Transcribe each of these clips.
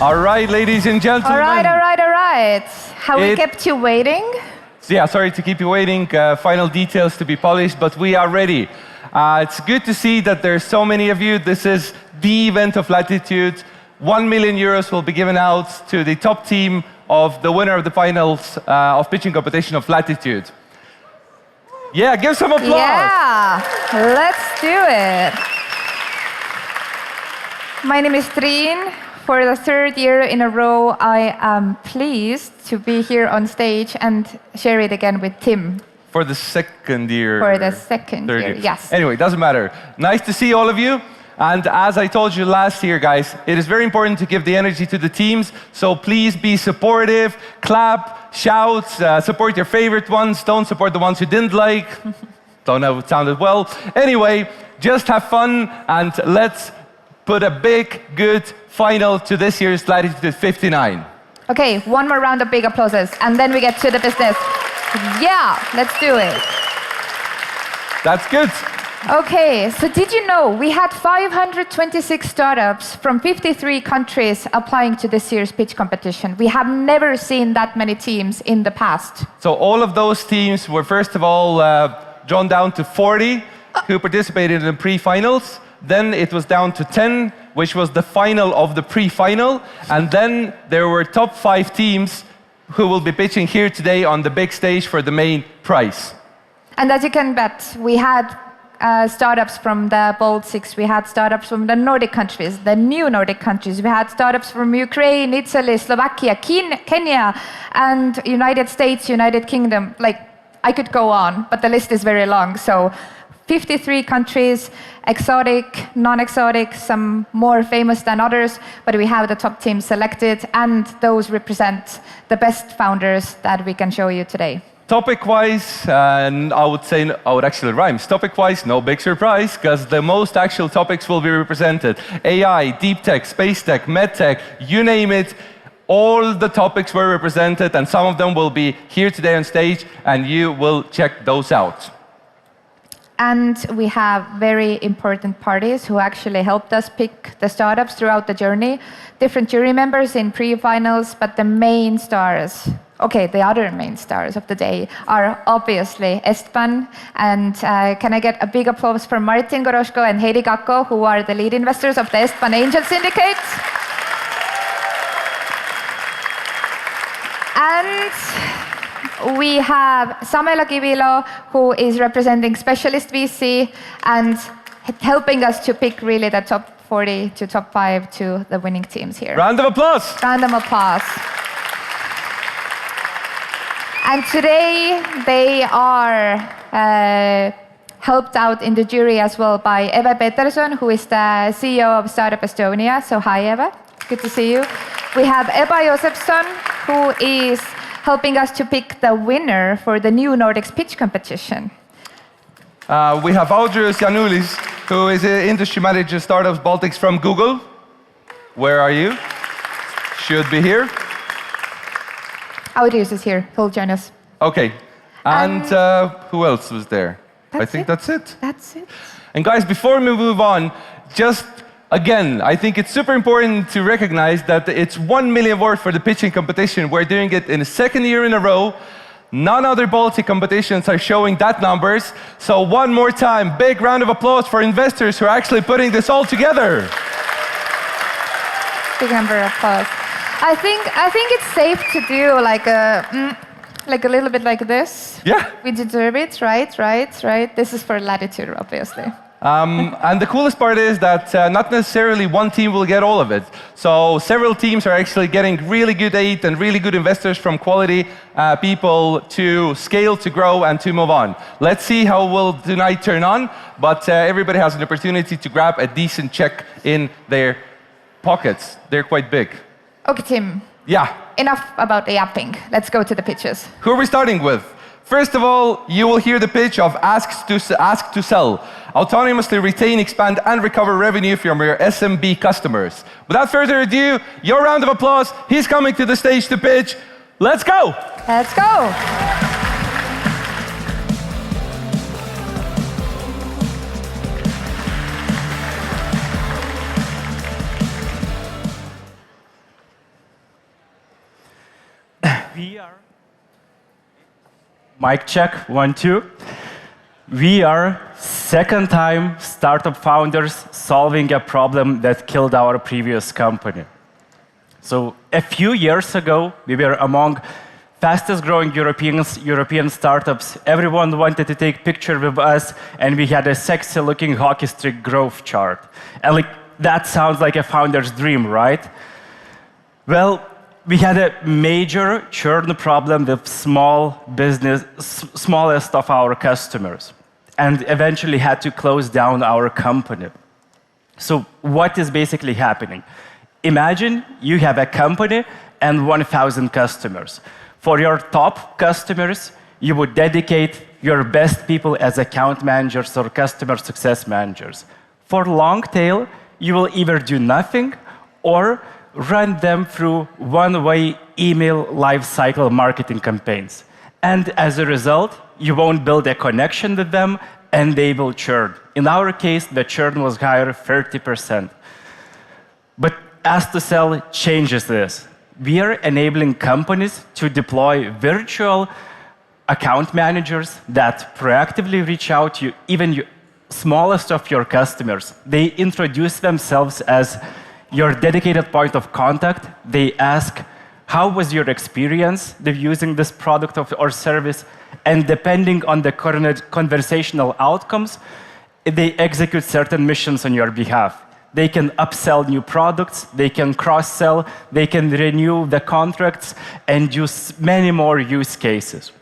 All right, ladies and gentlemen. All right. Have we kept you waiting? Yeah, sorry to keep you waiting. Final details to be polished, but we are ready. It's good to see that there's so many of you. This is the event of Latitude. 1 million euros will be given out to the top team of the winner of the finals of pitching competition of Latitude. Yeah, give some applause. Yeah, let's do it. My name is Triin. For the third year in a row, I am pleased to be here on stage and share it again with Tim. For the second year. For the second year, yes. Anyway, doesn't matter. Nice to see all of you. And as I told you last year, guys, it is very important to give the energy to the teams. So please be supportive, clap, shout, support your favorite ones. Don't support the ones you didn't like. Don't know if it sounded well. Anyway, just have fun and let's put a big, good final to this year's Latitude 59. Okay, one more round of big applauses, and then we get to the business. Yeah, let's do it. That's good. Okay, so did you know we had 526 startups from 53 countries applying to this year's pitch competition? We have never seen that many teams in the past. So all of those teams were first of all drawn down to 40 who participated in the pre-finals. Then it was down to 10, which was the final of the pre-final. And then there were top 5 teams who will be pitching here today on the big stage for the main prize. And as you can bet, we had startups from the Baltics, we had startups from the Nordic countries, the new Nordic countries. We had startups from Ukraine, Italy, Slovakia, Kenya, and United States, United Kingdom. Like, I could go on, but the list is very long. So 53 countries, exotic, non-exotic, some more famous than others, but we have the top teams selected, and those represent the best founders that we can show you today. Topic-wise, and I would actually rhyme. Topic-wise, no big surprise, because the most actual topics will be represented. AI, deep tech, space tech, med tech, you name it. All the topics were represented, and some of them will be here today on stage, and you will check those out. And we have very important parties who actually helped us pick the startups throughout the journey. Different jury members in pre-finals, but the main stars, the other main stars of the day are obviously EstBAN. And can I get a big applause for Martin Goroshko and Heidi Kakko, who are the lead investors of the EstBAN Angel Syndicate. And we have Samela Kivilo, who is representing Specialist VC and helping us to pick really the top 40 to top 5 to the winning teams here. Round of applause. Round of applause. And today they are helped out in the jury as well by Eva Peterson, who is the CEO of Startup Estonia. So hi, Eva. Good to see you. We have Ebba Josefsson, who is helping us to pick the winner for the new Nordics pitch competition. We have Audrius Janulis, who is an industry manager startups Baltics from Google. Where are you? Should be here. Audrius is here. He'll join us. Okay. And who else was there? I think that's it. That's it. And guys, before we move on, just again, I think it's super important to recognize that it's 1 million worth for the pitching competition. We're doing it in the second year in a row. None other Baltic competitions are showing that numbers. So one more time, big round of applause for investors who are actually putting this all together. Big number of applause. I think it's safe to do like a little bit like this. Yeah. We deserve it, right? This is for Latitude, obviously. And the coolest part is that not necessarily one team will get all of it. So several teams are actually getting really good aid and really good investors from quality people to scale, to grow, and to move on. Let's see how will tonight turn on, but everybody has an opportunity to grab a decent check in their pockets. They're quite big. Okay, Tim. Yeah. Enough about the yapping. Let's go to the pitches. Who are we starting with? First of all, you will hear the pitch of Ask to Sell. Autonomously retain, expand, and recover revenue from your SMB customers. Without further ado, your round of applause. He's coming to the stage to pitch. Let's go. Let's go. We are... Mic check, 1, 2. We are second time startup founders solving a problem that killed our previous company. So a few years ago, we were among fastest growing European startups. Everyone wanted to take picture with us, and we had a sexy looking hockey stick growth chart. And that sounds like a founder's dream, right? Well, we had a major churn problem with smallest of our customers, and eventually had to close down our company. So what is basically happening? Imagine you have a company and 1,000 customers. For your top customers, you would dedicate your best people as account managers or customer success managers. For long tail, you will either do nothing or run them through one-way email lifecycle marketing campaigns. And as a result, you won't build a connection with them, and they will churn. In our case, the churn was higher, 30%. But Ask2Sell changes this. We are enabling companies to deploy virtual account managers that proactively reach out to even your smallest of your customers. They introduce themselves as your dedicated point of contact. They ask, how was your experience with using this product or service? And depending on the current conversational outcomes, they execute certain missions on your behalf. They can upsell new products, they can cross-sell, they can renew the contracts, and use many more use cases.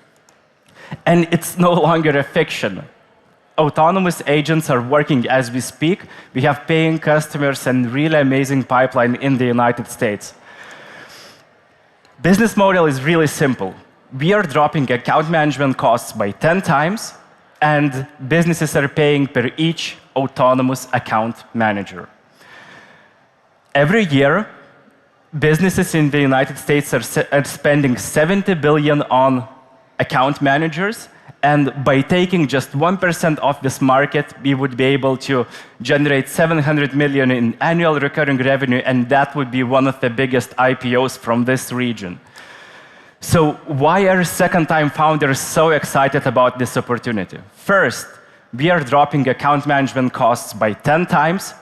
And it's no longer a fiction. Autonomous agents are working as we speak. We have paying customers and really amazing pipeline in the United States. Business model is really simple. We are dropping account management costs by 10 times, and businesses are paying per each autonomous account manager. Every year, businesses in the United States are spending $70 billion on account managers, and by taking just 1% of this market, we would be able to generate $700 million in annual recurring revenue, and that would be one of the biggest IPOs from this region. So why are second-time founders so excited about this opportunity? First, we are dropping account management costs by 10 times.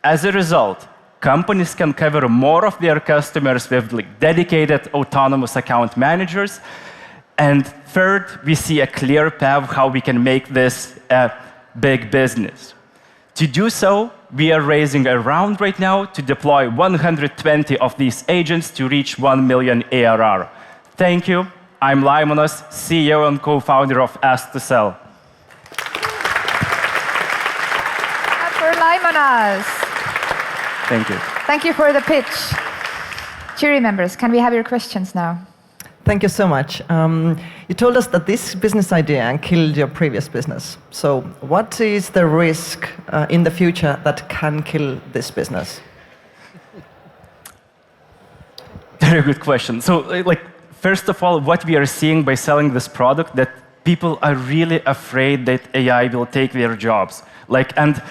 As a result, companies can cover more of their customers with dedicated autonomous account managers. And third, we see a clear path how we can make this a big business. To do so, we are raising a round right now to deploy 120 of these agents to reach 1 million ARR. Thank you. I'm Laimonas, CEO and co-founder of Ask2Sell. For Laimonas. Thank you. Thank you for the pitch. Jury members, can we have your questions now? Thank you so much. You told us that this business idea killed your previous business. So what is the risk in the future that can kill this business? Very good question. So, first of all, what we are seeing by selling this product, that people are really afraid that AI will take their jobs. And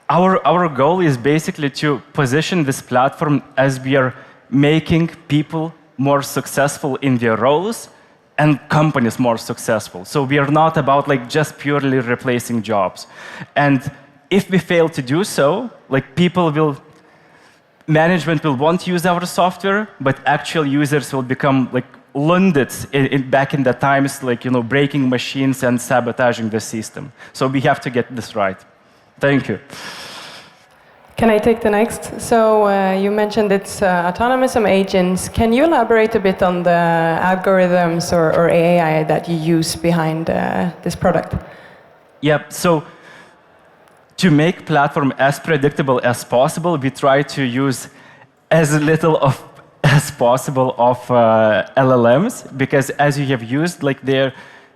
our goal is basically to position this platform as we are making people more successful in their roles and companies more successful. So we are not about just purely replacing jobs. And if we fail to do so, management will want to use our software, but actual users will become Lundits back in the times, breaking machines and sabotaging the system. So we have to get this right. Thank you. Can I take the next? So you mentioned it's autonomous agents. Can you elaborate a bit on the algorithms or AI that you use behind this product? Yeah, so to make platform as predictable as possible, we try to use as little as possible of LLMs, because as you have used,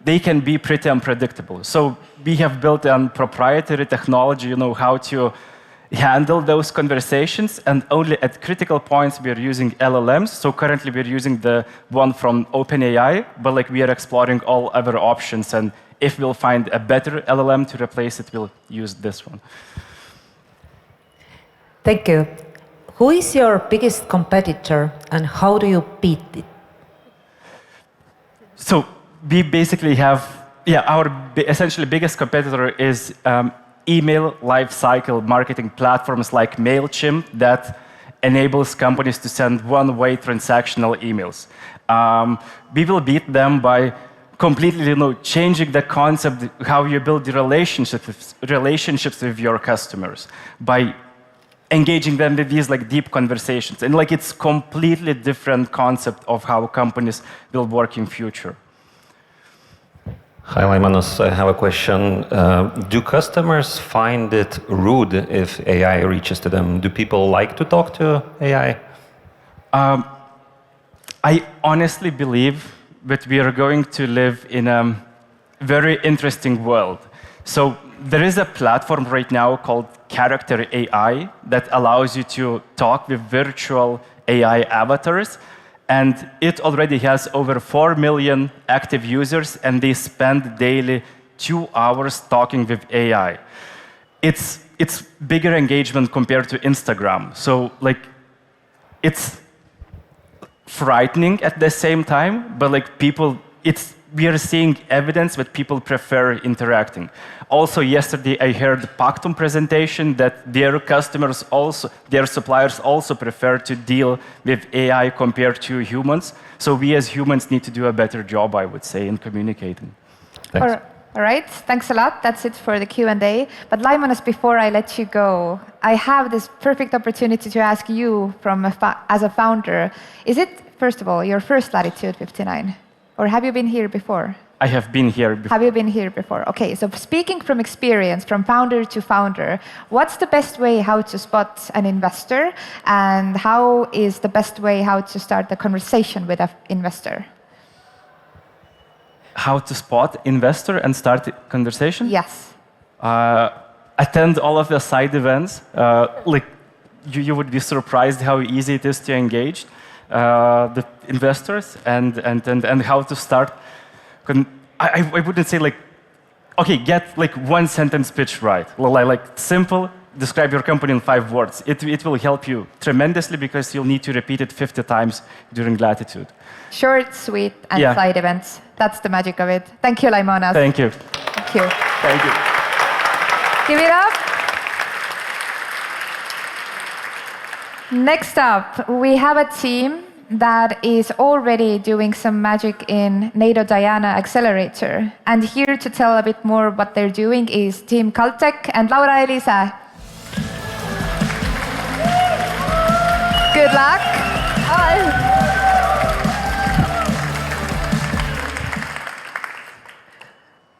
they can be pretty unpredictable. So we have built a proprietary technology, how to handle those conversations, and only at critical points we are using LLMs. So currently we're using the one from OpenAI, but we are exploring all other options, and if we'll find a better LLM to replace it, we'll use this one. Thank you. Who is your biggest competitor and how do you beat it? So we basically have, our essentially biggest competitor is email lifecycle marketing platforms like MailChimp that enables companies to send one-way transactional emails. We will beat them by completely changing the concept, how you build the relationships with your customers, by engaging them with these deep conversations. And it's completely different concept of how companies will work in future. Hi, Laimanos. I have a question. Do customers find it rude if AI reaches to them? Do people like to talk to AI? I honestly believe that we are going to live in a very interesting world. So there is a platform right now called Character AI that allows you to talk with virtual AI avatars. And it already has over 4 million active users, and they spend daily 2 hours talking with AI. It's bigger engagement compared to Instagram. So it's frightening at the same time, but we are seeing evidence that people prefer interacting. Also, yesterday I heard the Pactum presentation that their customers also, their suppliers also prefer to deal with AI compared to humans. So we as humans need to do a better job, I would say, in communicating. Thanks. All right, thanks a lot. That's it for the Q&A. But Laimonas, before I let you go, I have this perfect opportunity to ask you as a founder, is it, first of all, your first Latitude59? Or have you been here before? I have been here before. Have you been here before? Okay, so speaking from experience, from founder to founder, what's the best way how to spot an investor, and how is the best way how to start the conversation with an investor? How to spot investor and start a conversation? Yes. Attend all of the side events. You would be surprised how easy it is to engage the investors and how to start. I wouldn't say okay, get one sentence pitch right. Simple, describe your company in 5 words. It will help you tremendously because you'll need to repeat it 50 times during Latitude. Short, sweet, and side events. That's the magic of it. Thank you, Laimonas. Thank you. Thank you. Thank you. Give it up. Next up, we have a team that is already doing some magic in NATO Diana Accelerator. And here to tell a bit more what they're doing is Team Caltech and Laura Elisa. Good luck. Hi.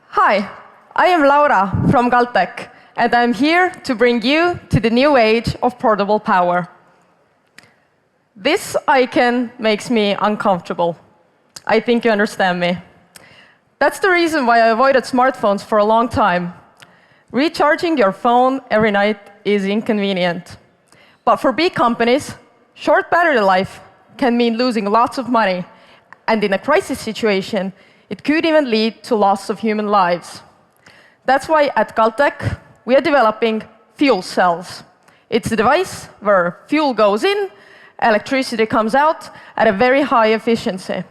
Hi, I am Laura from Caltech, and I'm here to bring you to the new age of portable power. This icon makes me uncomfortable. I think you understand me. That's the reason why I avoided smartphones for a long time. Recharging your phone every night is inconvenient. But for big companies, short battery life can mean losing lots of money. And in a crisis situation, it could even lead to loss of human lives. That's why at Caltech, we are developing fuel cells. It's a device where fuel goes in, electricity comes out at a very high efficiency.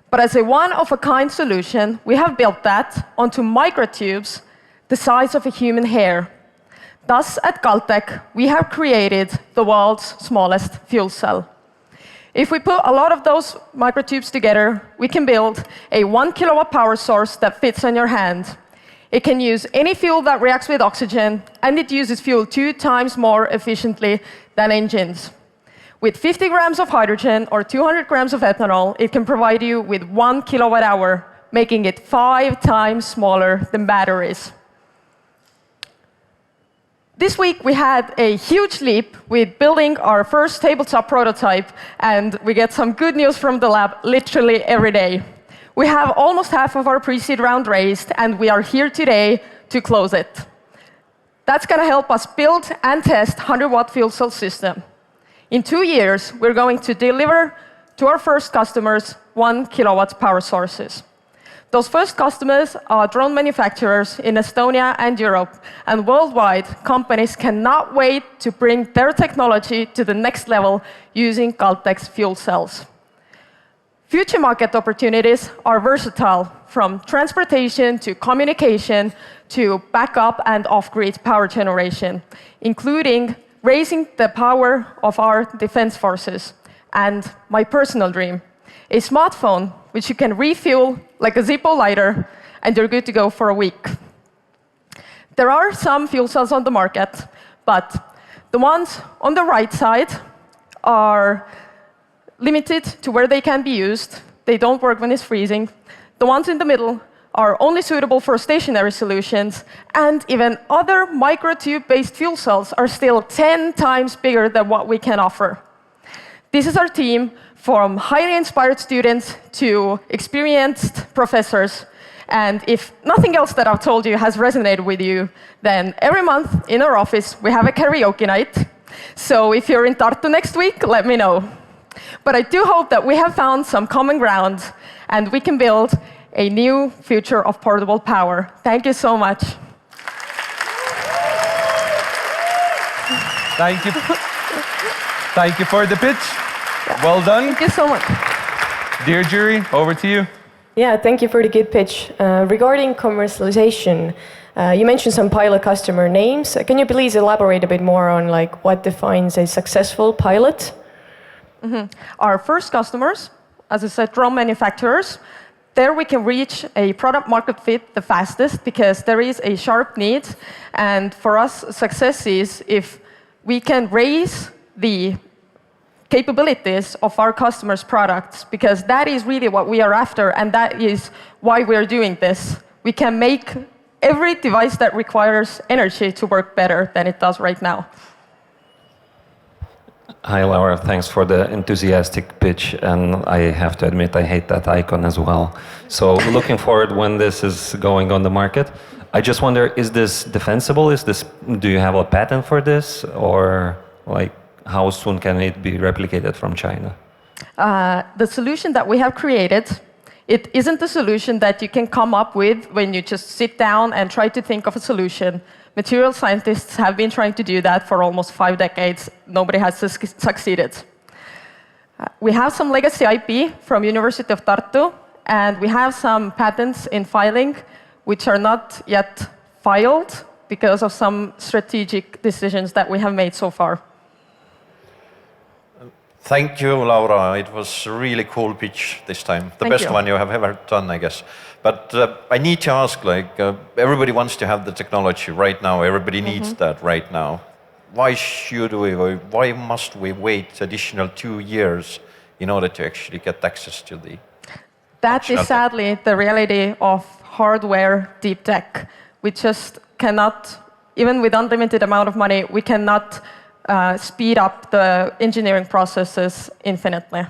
But as a one-of-a-kind solution, we have built that onto microtubes the size of a human hair. Thus, at Caltech, we have created the world's smallest fuel cell. If we put a lot of those microtubes together, we can build a 1 kilowatt power source that fits on your hand. It can use any fuel that reacts with oxygen, and it uses fuel 2 times more efficiently than engines. With 50 grams of hydrogen or 200 grams of ethanol, it can provide you with 1 kilowatt hour, making it 5 times smaller than batteries. This week, we had a huge leap with building our first tabletop prototype, and we get some good news from the lab literally every day. We have almost half of our pre-seed round raised, and we are here today to close it. That's going to help us build and test 100-watt fuel cell system. In 2 years, we're going to deliver to our first customers 1 kilowatt power sources. Those first customers are drone manufacturers in Estonia and Europe, and worldwide, companies cannot wait to bring their technology to the next level using Caltech's fuel cells. Future market opportunities are versatile, from transportation to communication to backup and off-grid power generation, including raising the power of our defense forces. And my personal dream, a smartphone which you can refuel like a Zippo lighter, and you're good to go for a week. There are some fuel cells on the market, but the ones on the right side are limited to where they can be used. They don't work when it's freezing. The ones in the middle are only suitable for stationary solutions, and even other microtube-based fuel cells are still 10 times bigger than what we can offer. This is our team, from highly inspired students to experienced professors. And if nothing else that I've told you has resonated with you, then every month in our office we have a karaoke night. So if you're in Tartu next week, let me know. But I do hope that we have found some common ground and we can build a new future of portable power. Thank you so much. Thank you. Thank you for the pitch. Well done. Thank you so much. Dear jury, over to you. Yeah, thank you for the good pitch. Regarding commercialization, you mentioned some pilot customer names. Can you please elaborate a bit more on what defines a successful pilot? Our first customers, as I said, drone manufacturers. There we can reach a product market fit the fastest because there is a sharp need. And for us, success is if we can raise the capabilities of our customers' products, because that is really what we are after, and that is why we are doing this. We can make every device that requires energy to work better than it does right now. Hi, Laura. Thanks for the enthusiastic pitch. And I have to admit, I hate that icon as well. So looking forward when this is going on the market. I just wonder, is this defensible? Do you have a patent for this? Or how soon can it be replicated from China? The solution that we have created, it isn't a solution that you can come up with when you just sit down and try to think of a solution. Material scientists have been trying to do that for almost 5 decades. Nobody has succeeded. We have some legacy IP from University of Tartu, and we have some patents in filing which are not yet filed because of some strategic decisions that we have made so far. Thank you, Laura. It was a really cool pitch this time. The best one you have ever done, I guess. But I need to ask, everybody wants to have the technology right now. Everybody needs that right now. Why must we wait additional 2 years in order to actually get access to the... That is sadly the reality of hardware deep tech. We just cannot, even with unlimited amount of money, we cannot speed up the engineering processes infinitely.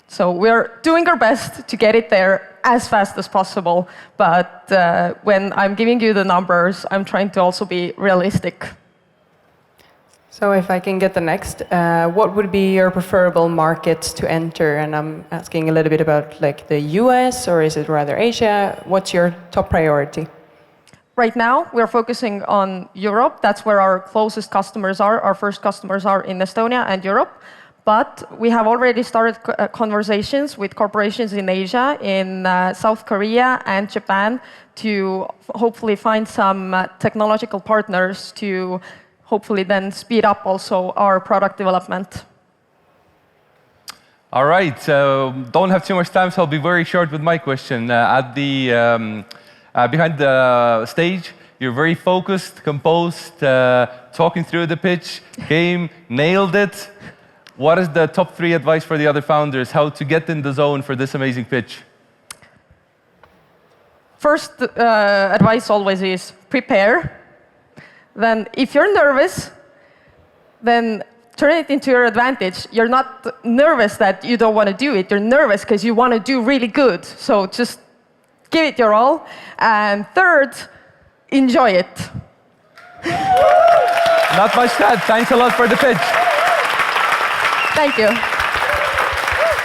So we're doing our best to get it there as fast as possible, but when I'm giving you the numbers, I'm trying to also be realistic. So if I can get the next, what would be your preferable markets to enter? And I'm asking a little bit about the US, or is it rather Asia? What's your top priority? Right now, we're focusing on Europe. That's where our closest customers are. Our first customers are in Estonia and Europe. But we have already started conversations with corporations in Asia, in South Korea and Japan, to hopefully find some technological partners to hopefully then speed up also our product development. All right, don't have too much time, so I'll be very short with my question. Behind the stage, you're very focused, composed, talking through the pitch, nailed it. What is the top 3 advice for the other founders, how to get in the zone for this amazing pitch? First advice always is prepare. Then if you're nervous, then turn it into your advantage. You're not nervous that you don't want to do it. You're nervous because you want to do really good. So just give it your all. And third, enjoy it. Not much said. Thanks a lot for the pitch. Thank you.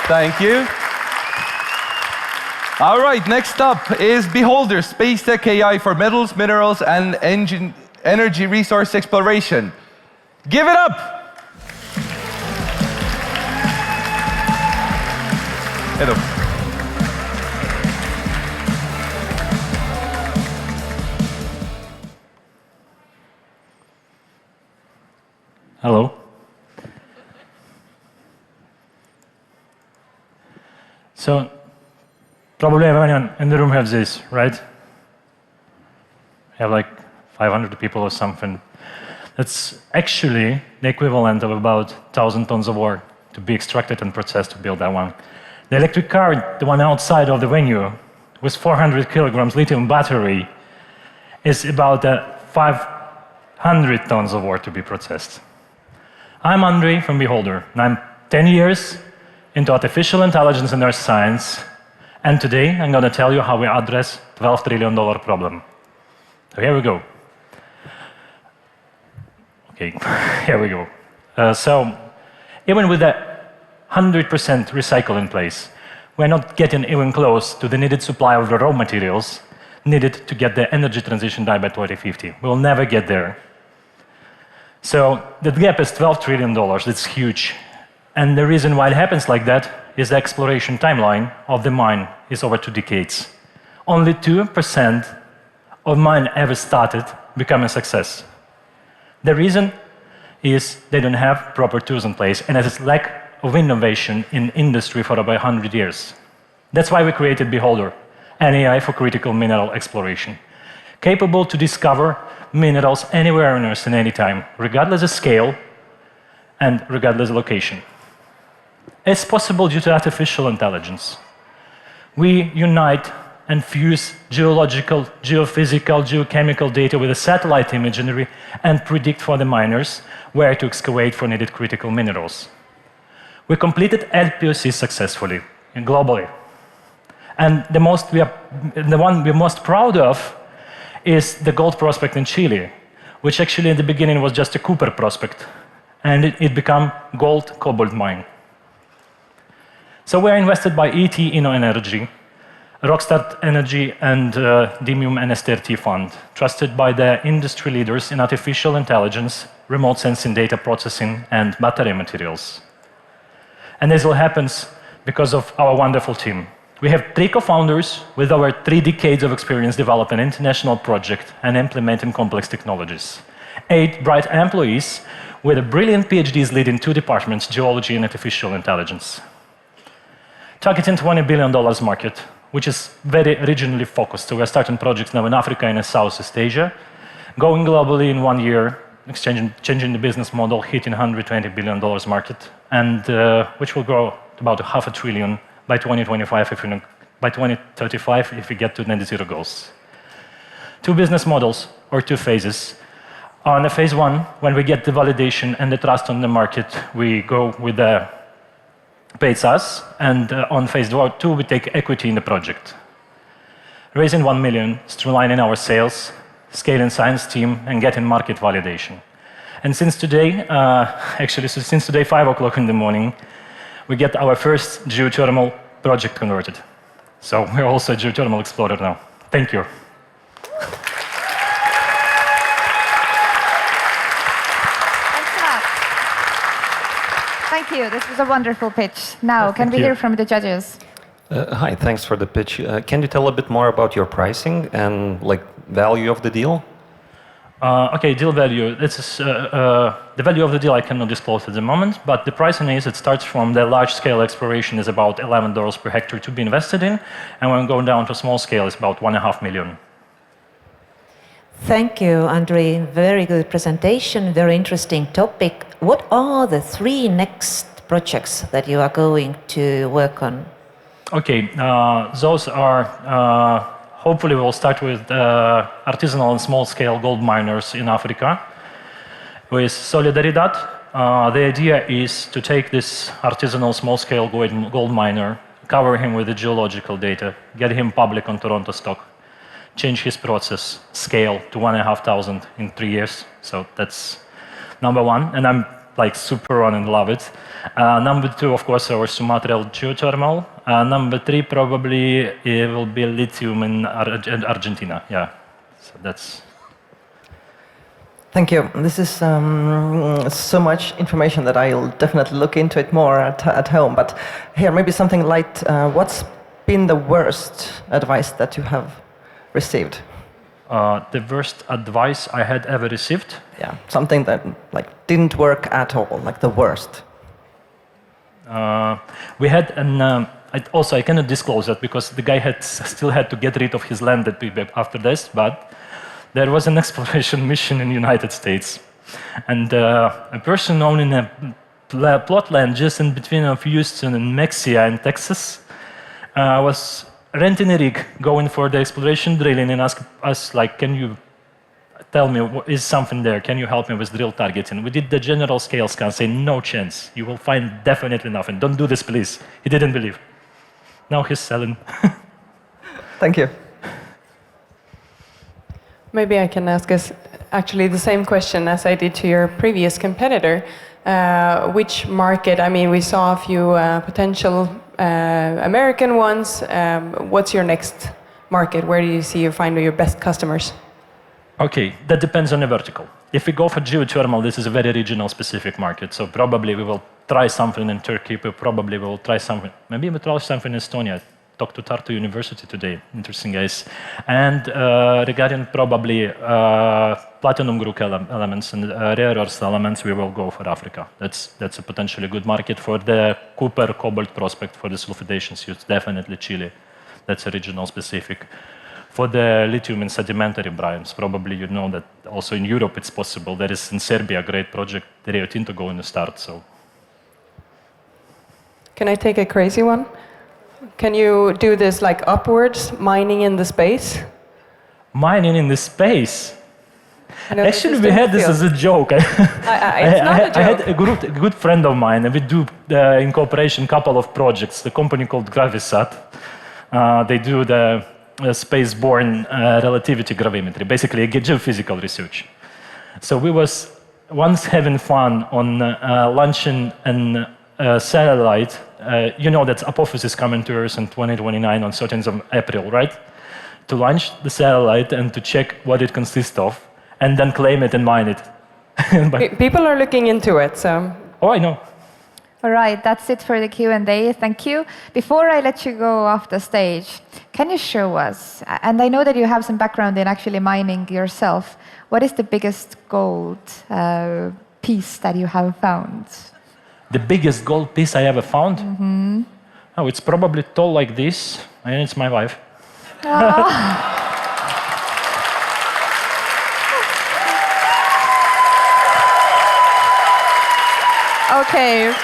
Thank you. All right, next up is Beholder, Space Tech AI for metals, minerals, and energy resource exploration. Give it up! Edu. Hello. So, probably everyone in the room has this, right? Have like 500 people or something. That's actually the equivalent of about 1,000 tons of ore to be extracted and processed to build that one. The electric car, the one outside of the venue, with 400 kilograms lithium battery, is about 500 tons of ore to be processed. I'm Andrei from Beholder, and I'm 10 years into artificial intelligence and earth science, and today I'm going to tell you how we address $12 trillion problem. So here we go. Okay, here we go. So even with a 100% recycle in place, we're not getting even close to the needed supply of the raw materials needed to get the energy transition done by 2050. We'll never get there. So the gap is $12 trillion. It's huge. And the reason why it happens like that is the exploration timeline of the mine is over 2 decades. Only 2% of mine ever started become a success. The reason is they don't have proper tools in place, and there's lack of innovation in industry for about 100 years. That's why we created Beholder, an AI for critical mineral exploration, capable to discover minerals anywhere on Earth and any time, regardless of scale and regardless of location. It's possible due to artificial intelligence. We unite and fuse geological, geophysical, geochemical data with a satellite imagery and predict for the miners where to excavate for needed critical minerals. We completed LPOC successfully and globally. And the one we're most proud of is the gold prospect in Chile, which actually in the beginning was just a copper prospect, and it became gold cobalt mine. So we're invested by ET InnoEnergy, Rockstar Energy, and Dimium NSTRT Fund, trusted by the industry leaders in artificial intelligence, remote sensing data processing, and battery materials. And this all happens because of our wonderful team. We have 3 co-founders with over 3 decades of experience developing an international project and implementing complex technologies. 8 bright employees with brilliant PhDs leading 2 departments, geology and artificial intelligence. Targeting $20 billion market, which is very regionally focused. So we're starting projects now in Africa and in Southeast Asia, going globally in 1 year, changing the business model, hitting $120 billion market, and which will grow to about $500 billion by 2025, by 2035, if we get to net zero goals. 2 business models, or 2 phases. On the phase 1, when we get the validation and the trust on the market, we go with the paid SaaS, and on phase 2, we take equity in the project. Raising $1 million, streamlining our sales, scaling science team, and getting market validation. And since today, since today, 5 o'clock in the morning, we get our first geothermal project converted. So we're also a geothermal explorer now. Thank you. Thanks a lot. Thank you. This was a wonderful pitch. Now, can we hear from the judges? Hi, thanks for the pitch. Can you tell a bit more about your pricing and value of the deal? Okay, deal value. This is the value of the deal I cannot disclose at the moment, but the pricing is it starts from the large-scale exploration is about $11 per hectare to be invested in, and when going down to small scale, it's about $1.5 million. Thank you, Andrei. Very good presentation. Very interesting topic. What are the 3 next projects that you are going to work on? Okay, those are. Hopefully, we'll start with artisanal and small-scale gold miners in Africa. With Solidaridad, the idea is to take this artisanal small-scale gold miner, cover him with the geological data, get him public on Toronto Stock, change his process, scale to 1,500 in 3 years. So that's number 1, and I'm super on and love it. Number 2, of course, our Sumatran geothermal. Number 3, probably it will be lithium in Argentina. Yeah, so that's. Thank you. This is so much information that I'll definitely look into it more at home. But here, maybe something light. What's been the worst advice that you have received? The worst advice I had ever received? Yeah, something that like didn't work at all, like the worst. We had an. I cannot disclose that because the guy still had to get rid of his land after this, but there was an exploration mission in the United States. And a person owning a plot land just in between of Houston and Mexia in Texas was renting a rig, going for the exploration drilling and asked us, like, can you tell me, is something there? Can you help me with drill targeting? We did the general scale scan, saying, no chance. You will find definitely nothing. Don't do this, please. He didn't believe. Now he's selling. Thank you. Maybe I can ask us actually the same question as I did to your previous competitor. Which market, I mean, we saw a few potential American ones. What's your next market? Where do you see you find your best customers? Okay, that depends on the vertical. If we go for geothermal, this is a very regional specific market. So probably we will try something in Turkey, but probably we will try something, maybe we'll try something in Estonia. Talked to Tartu University today, interesting guys. And regarding probably platinum group elements and rare earth elements, we will go for Africa. That's a potentially good market for the copper cobalt prospect for the sulfidation suits, definitely Chile. That's a regional specific. For the lithium and sedimentary brines, probably you know that also in Europe it's possible. There is in Serbia a great project, the Rio Tinto going to start. So, can I take a crazy one? Can you do this like upwards, mining in the space? Mining in the space? Actually, we had this as a joke. It's not a joke. I had a good friend of mine, and we do in cooperation a couple of projects. The company called Gravisat. They do the space-borne relativity gravimetry, basically a geophysical research. So we was once having fun on launching a satellite. You know that Apophis is coming to Earth in 2029 on 13th of April, right? To launch the satellite and to check what it consists of, and then claim it and mine it. People are looking into it, so. Oh, I know. All right, that's it for the Q&A. Thank you. Before I let you go off the stage, can you show us, and I know that you have some background in actually mining yourself, what is the biggest gold piece that you have found? The biggest gold piece I ever found? Mm-hmm. Oh, it's probably tall like this, and it's my wife. Okay.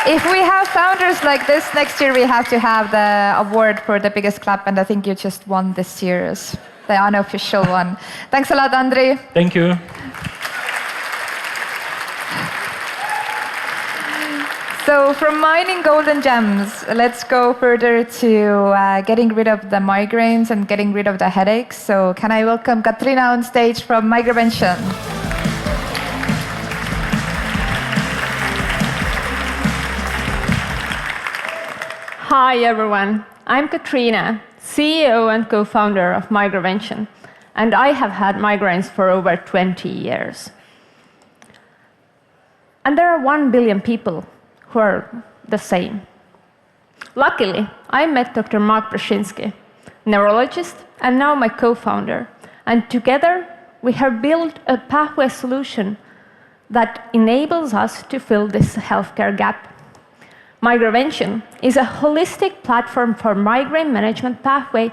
If we have founders like this, next year we have to have the award for the biggest clap, and I think you just won this year's, the unofficial one. Thanks a lot, Andri. Thank you. So from mining golden gems, let's go further to getting rid of the migraines and getting rid of the headaches. So can I welcome Katrina on stage from Migravention? Hi everyone, I'm Katrina, CEO and co-founder of Migravention, and I have had migraines for over 20 years. And there are 1 billion people who are the same. Luckily, I met Dr. Mark Brzezinski, neurologist and now my co-founder, and together we have built a pathway solution that enables us to fill this healthcare gap. Migravention is a holistic platform for migraine management pathway,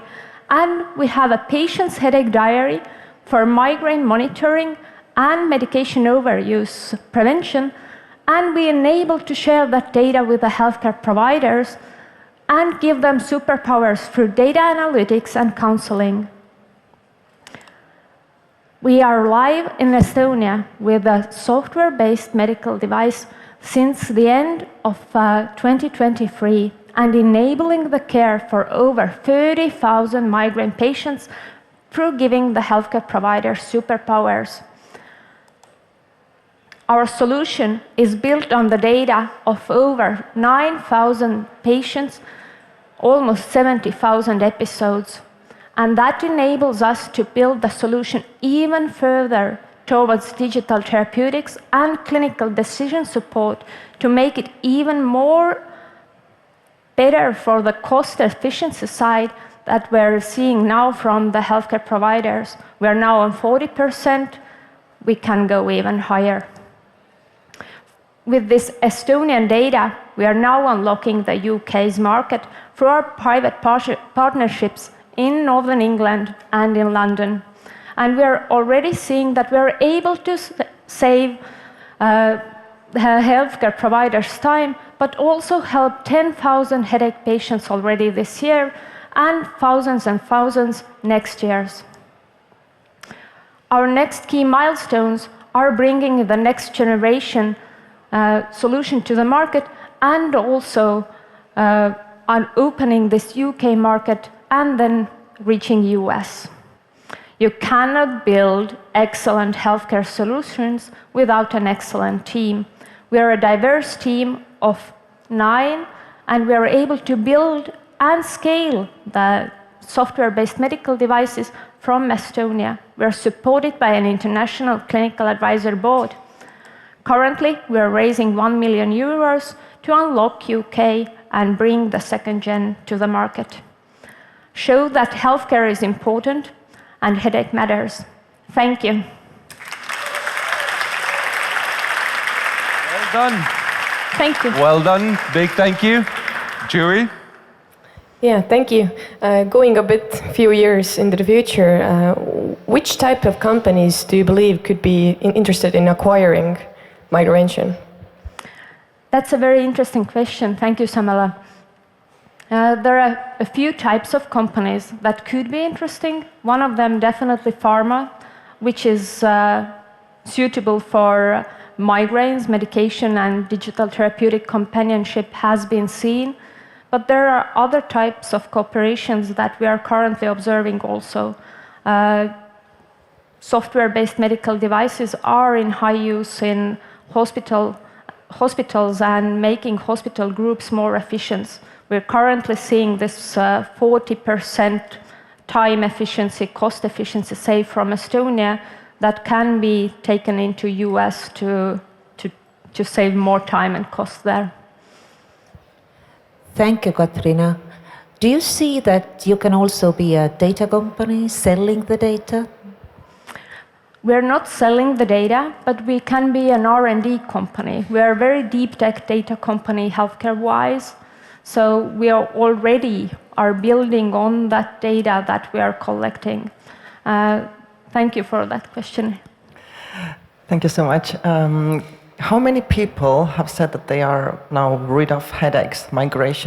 and we have a patient's headache diary for migraine monitoring and medication overuse prevention, and we enable to share that data with the healthcare providers and give them superpowers through data analytics and counseling. We are live in Estonia with a software-based medical device since the end of 2023 and enabling the care for over 30,000 migraine patients through giving the healthcare providers superpowers. Our solution is built on the data of over 9,000 patients, almost 70,000 episodes, and that enables us to build the solution even further towards digital therapeutics and clinical decision support to make it even more better for the cost efficiency side that we're seeing now from the healthcare providers. We're now on 40%. We can go even higher. With this Estonian data, we are now unlocking the UK's market through our private partnerships in Northern England and in London. And we are already seeing that we are able to save healthcare providers time, but also help 10,000 headache patients already this year and thousands next year. Our next key milestones are bringing the next generation solution to the market and also on opening this UK market and then reaching US. You cannot build excellent healthcare solutions without an excellent team. We are a diverse team of 9, and we are able to build and scale the software-based medical devices from Estonia. We are supported by an international clinical advisor board. Currently, we are raising 1 million euros to unlock UK and bring the second gen to the market. Show that healthcare is important and headache matters. Thank you. Well done. Thank you. Well done. Big thank you. Jury? Yeah, thank you. Going a few years into the future, which type of companies do you believe could be interested in acquiring migration? That's a very interesting question. Thank you, Samela. There are a few types of companies that could be interesting. One of them definitely pharma, which is suitable for migraines, medication, and digital therapeutic companionship has been seen. But there are other types of cooperations that we are currently observing also. Software-based medical devices are in high use in hospitals and making hospital groups more efficient. We're currently seeing this 40% time efficiency, cost efficiency saved from Estonia that can be taken into US to save more time and cost there. Thank you, Katrina. Do you see that you can also be a data company selling the data? We're not selling the data, but we can be an R&D company. We are a very deep tech data company healthcare-wise. So we are already building on that data that we are collecting. Thank you for that question. Thank you so much. How many people have said that they are now rid of headaches, migraines?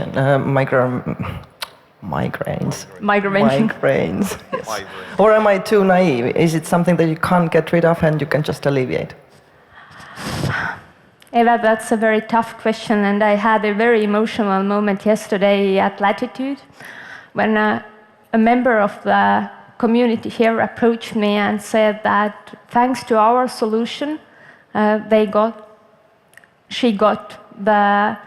Migraines, yes. Or am I too naive? Is it something that you can't get rid of and you can just alleviate? Eva, that's a very tough question, and I had a very emotional moment yesterday at Latitude when a member of the community here approached me and said that thanks to our solution, she got the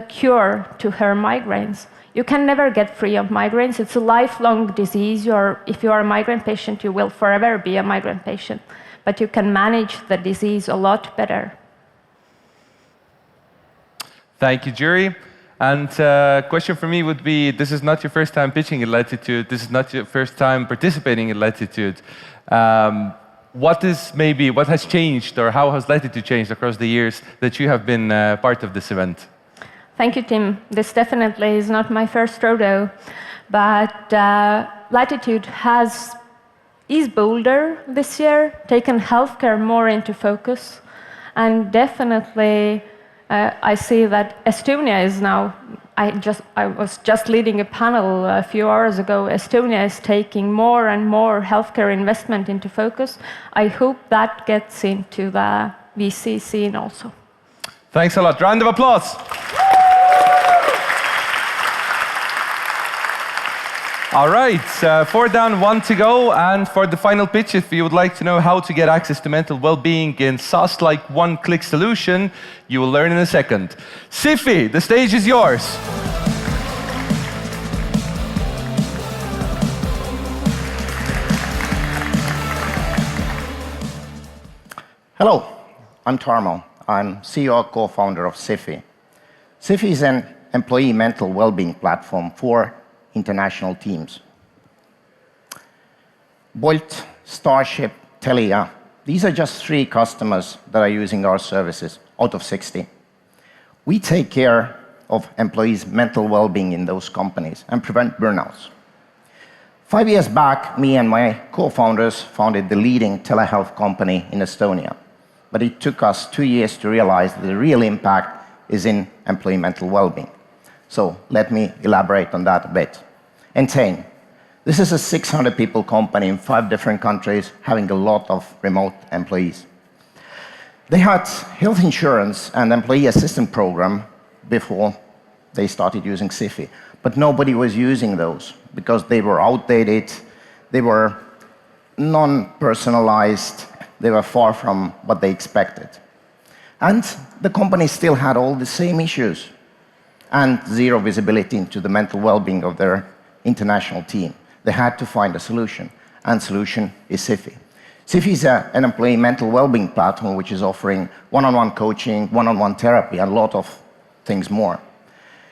cure to her migraines. You can never get free of migraines. It's a lifelong disease. If you are a migraine patient, you will forever be a migraine patient. But you can manage the disease a lot better. Thank you, jury. And question for me would be, this is not your first time pitching at Latitude. This is not your first time participating in Latitude. What has changed, or how has Latitude changed across the years that you have been part of this event? Thank you, Tim. This definitely is not my first rodeo, but Latitude is bolder this year, taken healthcare more into focus, and definitely I see that Estonia is now, I was just leading a panel a few hours ago, Estonia is taking more and more healthcare investment into focus. I hope that gets into the VC scene also. Thanks a lot. Round of applause. All right, 4 down, 1 to go. And for the final pitch, if you would like to know how to get access to mental well-being in SaaS-like one-click solution, you will learn in a second. Sifi, the stage is yours. Hello, I'm Tarmo. I'm CEO co-founder of Sifi. Sifi is an employee mental well-being platform for international teams. Bolt, Starship, Telia, these are just 3 customers that are using our services out of 60. We take care of employees' mental well-being in those companies and prevent burnouts. 5 years back, me and my co-founders founded the leading telehealth company in Estonia. But it took us 2 years to realize that the real impact is in employee mental well-being. So let me elaborate on that a bit. Entain. This is a 600 people company in 5 different countries having a lot of remote employees. They had health insurance and employee assistance program before they started using Sifi. But nobody was using those because they were outdated, they were non-personalized, they were far from what they expected. And the company still had all the same issues and zero visibility into the mental well-being of their international team. They had to find a solution, and solution is Sifi. Sifi is an employee mental well-being platform which is offering one-on-one coaching, one-on-one therapy, and a lot of things more.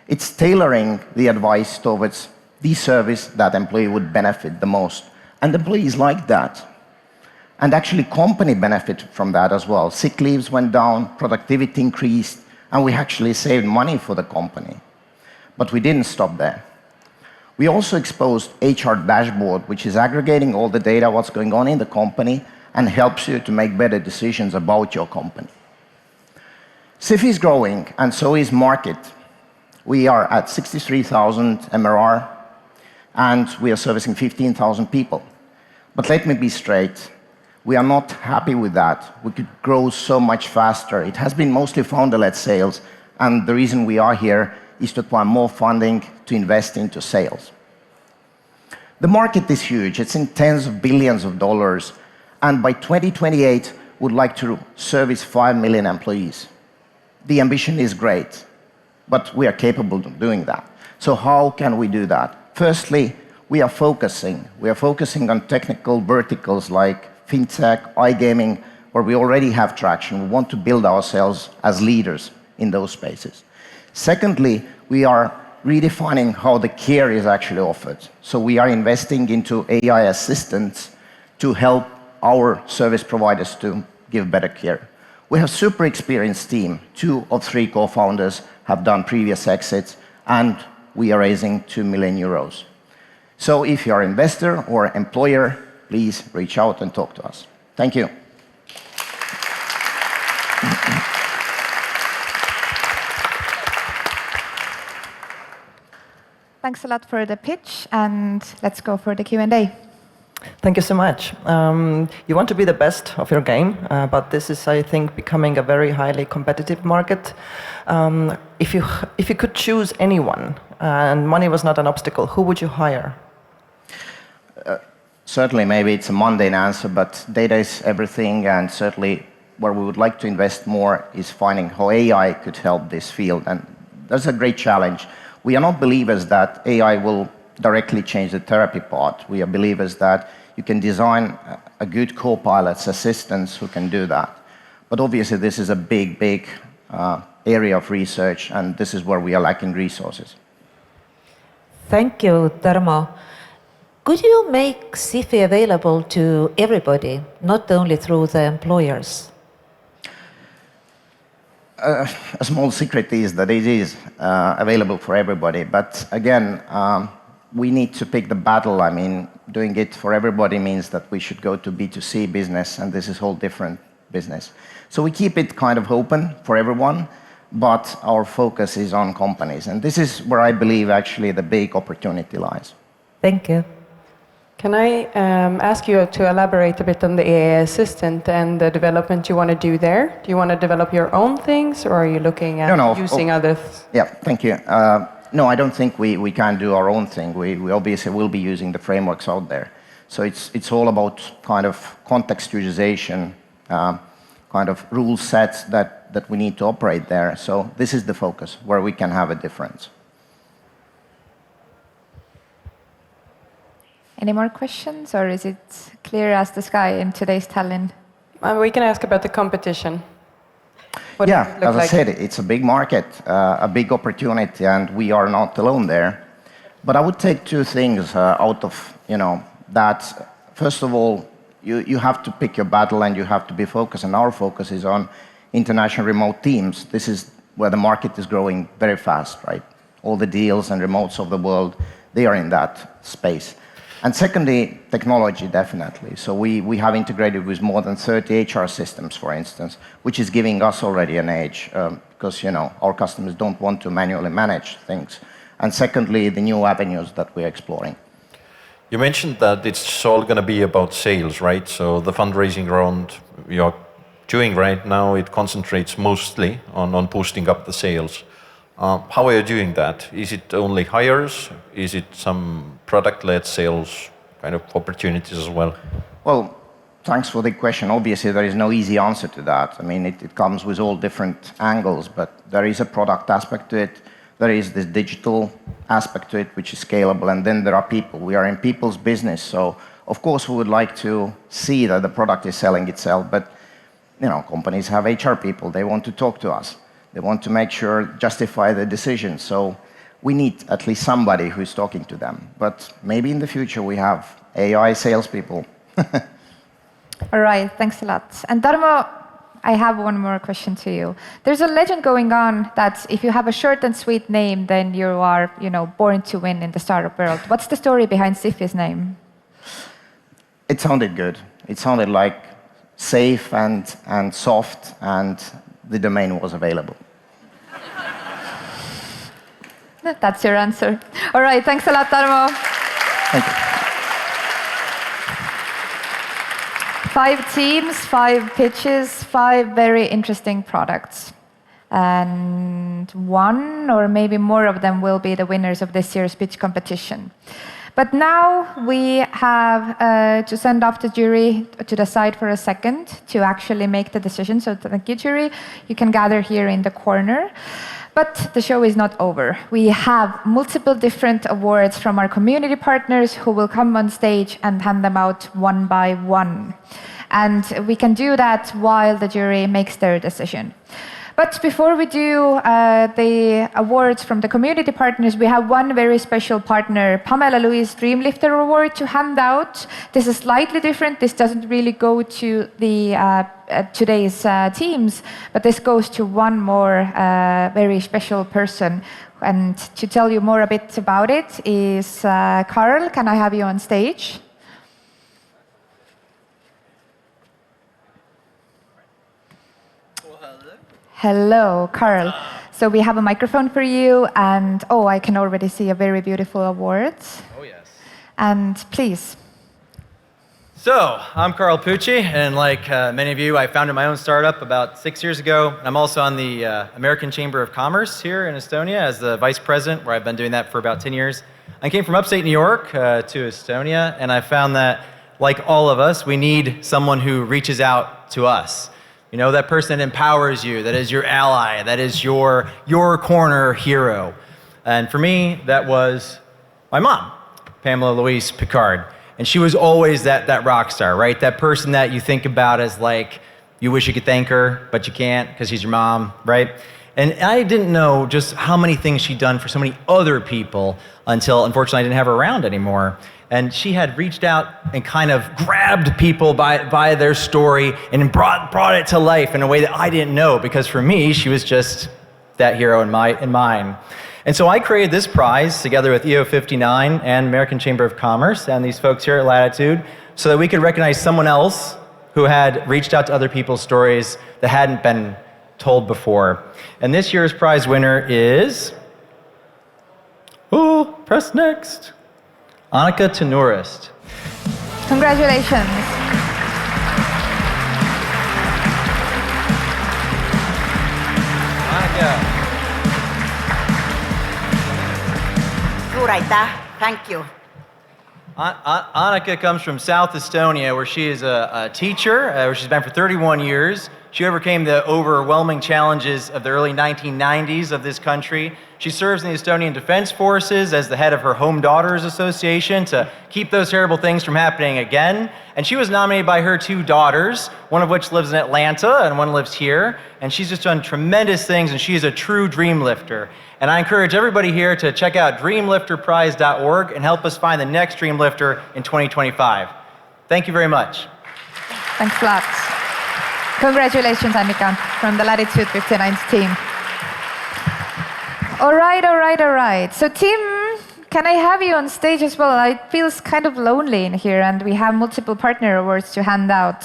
It's tailoring the advice towards the service that employee would benefit the most. And employees like that. And actually, company benefit from that as well. Sick leaves went down, productivity increased, and we actually saved money for the company. But we didn't stop there. We also exposed HR dashboard, which is aggregating all the data, what's going on in the company, and helps you to make better decisions about your company. Sifi is growing, and so is market. We are at 63,000 MRR, and we are servicing 15,000 people. But let me be straight. We are not happy with that. We could grow so much faster. It has been mostly founder-led sales, and the reason we are here is to acquire more funding to invest into sales. The market is huge. It's in tens of billions of dollars, and by 2028, we'd like to service 5 million employees. The ambition is great, but we are capable of doing that. So how can we do that? Firstly, we are focusing. We are focusing on technical verticals like fintech, iGaming, where we already have traction. We want to build ourselves as leaders in those spaces. Secondly, we are redefining how the care is actually offered. So we are investing into AI assistants to help our service providers to give better care. We have a super experienced team. 2 of 3 co-founders have done previous exits, and we are raising 2 million euros. So if you're an investor or employer, please reach out and talk to us. Thank you. Thanks a lot for the pitch, and let's go for the Q&A. Thank you so much. You want to be the best of your game, but this is, I think, becoming a very highly competitive market. If you could choose anyone, and money was not an obstacle, who would you hire? Certainly, maybe it's a mundane answer, but data is everything, and certainly where we would like to invest more is finding how AI could help this field, and that's a great challenge. We are not believers that AI will directly change the therapy part. We are believers that you can design a good co-pilot's assistants who can do that. But obviously, this is a big area of research, and this is where we are lacking resources. Thank you, Tarmo. Could you make Sifi available to everybody, not only through the employers? A small secret is that it is available for everybody. But again, we need to pick the battle. I mean, doing it for everybody means that we should go to B2C business, and this is a whole different business. So we keep it kind of open for everyone, but our focus is on companies. And this is where I believe actually the big opportunity lies. Thank you. Can I ask you to elaborate a bit on the AI assistant and the development you want to do there? Do you want to develop your own things, or are you looking at using others? Yeah, thank you. No, I don't think we can do our own thing. We obviously will be using the frameworks out there. So it's all about kind of contextualization, kind of rule sets that we need to operate there. So this is the focus where we can have a difference. Any more questions, or is it clear as the sky in today's Tallinn? We can ask about the competition. What does it look as I like? said, it's a big market, a big opportunity, and we are not alone there. But I would take two things out of that. First of all, you have to pick your battle and you have to be focused, and our focus is on international remote teams. This is where the market is growing very fast, right? All the deals and remotes of the world, they are in that space. And secondly, technology, definitely. So we have integrated with more than 30 HR systems, for instance, which is giving us already an edge because our customers don't want to manually manage things. And secondly, the new avenues that we're exploring. You mentioned that it's all going to be about sales, right? So the fundraising round you're doing right now, it concentrates mostly on boosting up the sales. How are you doing that? Is it only hires? Is it some product-led sales kind of opportunities as well? Well, thanks for the question. Obviously, there is no easy answer to that. I mean, it comes with all different angles, but there is a product aspect to it. There is this digital aspect to it, which is scalable, and then there are people. We are in people's business, so of course we would like to see that the product is selling itself, but companies have HR people. They want to talk to us. They want to make sure, justify the decision. So we need at least somebody who is talking to them. But maybe in the future we have AI salespeople. All right, thanks a lot. And Tarmo, I have one more question to you. There's a legend going on that if you have a short and sweet name, then you are, born to win in the startup world. What's the story behind Siffi's name? It sounded good. It sounded like safe and soft, and the domain was available. That's your answer. All right, thanks a lot, Tarmo. Thank you. 5 teams, 5 pitches, 5 very interesting products. And one or maybe more of them will be the winners of this year's pitch competition. But now we have to send off the jury to the side for a second to actually make the decision. So thank you, jury. You can gather here in the corner. But the show is not over. We have multiple different awards from our community partners who will come on stage and hand them out one by one. And we can do that while the jury makes their decision. But before we do the awards from the community partners, we have one very special partner, Pamela Louise Dreamlifter Award, to hand out. This is slightly different. This doesn't really go to the today's teams, but this goes to one more very special person. And to tell you more a bit about it is Carl. Can I have you on stage? Hello, Carl. So we have a microphone for you, and I can already see a very beautiful award. Oh, yes. And please. So, I'm Carl Pucci, and like many of you, I founded my own startup about 6 years ago. I'm also on the American Chamber of Commerce here in Estonia as the vice president, where I've been doing that for about 10 years. I came from upstate New York to Estonia, and I found that, like all of us, we need someone who reaches out to us. That person that empowers you, that is your ally, that is your corner hero. And for me, that was my mom, Pamela Louise Picard. And she was always that rock star, right? That person that you think about as like, you wish you could thank her, but you can't because she's your mom, right? And I didn't know just how many things she'd done for so many other people until, unfortunately, I didn't have her around anymore. And she had reached out and kind of grabbed people by their story and brought it to life in a way that I didn't know, because for me, she was just that hero in mine. And so I created this prize together with EO59 and American Chamber of Commerce and these folks here at Latitude so that we could recognize someone else who had reached out to other people's stories that hadn't been told before. And this year's prize winner is... press next. Annika Tenurist. Congratulations. Annika. Suur aitäh. Thank you. Annika comes from South Estonia, where she is a teacher, where she's been for 31 years. She overcame the overwhelming challenges of the early 1990s of this country. She serves in the Estonian Defense Forces as the head of her Home Daughters Association to keep those terrible things from happening again. And she was nominated by her 2 daughters, one of which lives in Atlanta and one lives here. And she's just done tremendous things, and she is a true dream lifter. And I encourage everybody here to check out dreamlifterprize.org and help us find the next dream lifter in 2025. Thank you very much. Thanks a lot. Congratulations, Annika, from the Latitude59 team. All right. So, Tim, can I have you on stage as well? It feels kind of lonely in here, and we have multiple partner awards to hand out.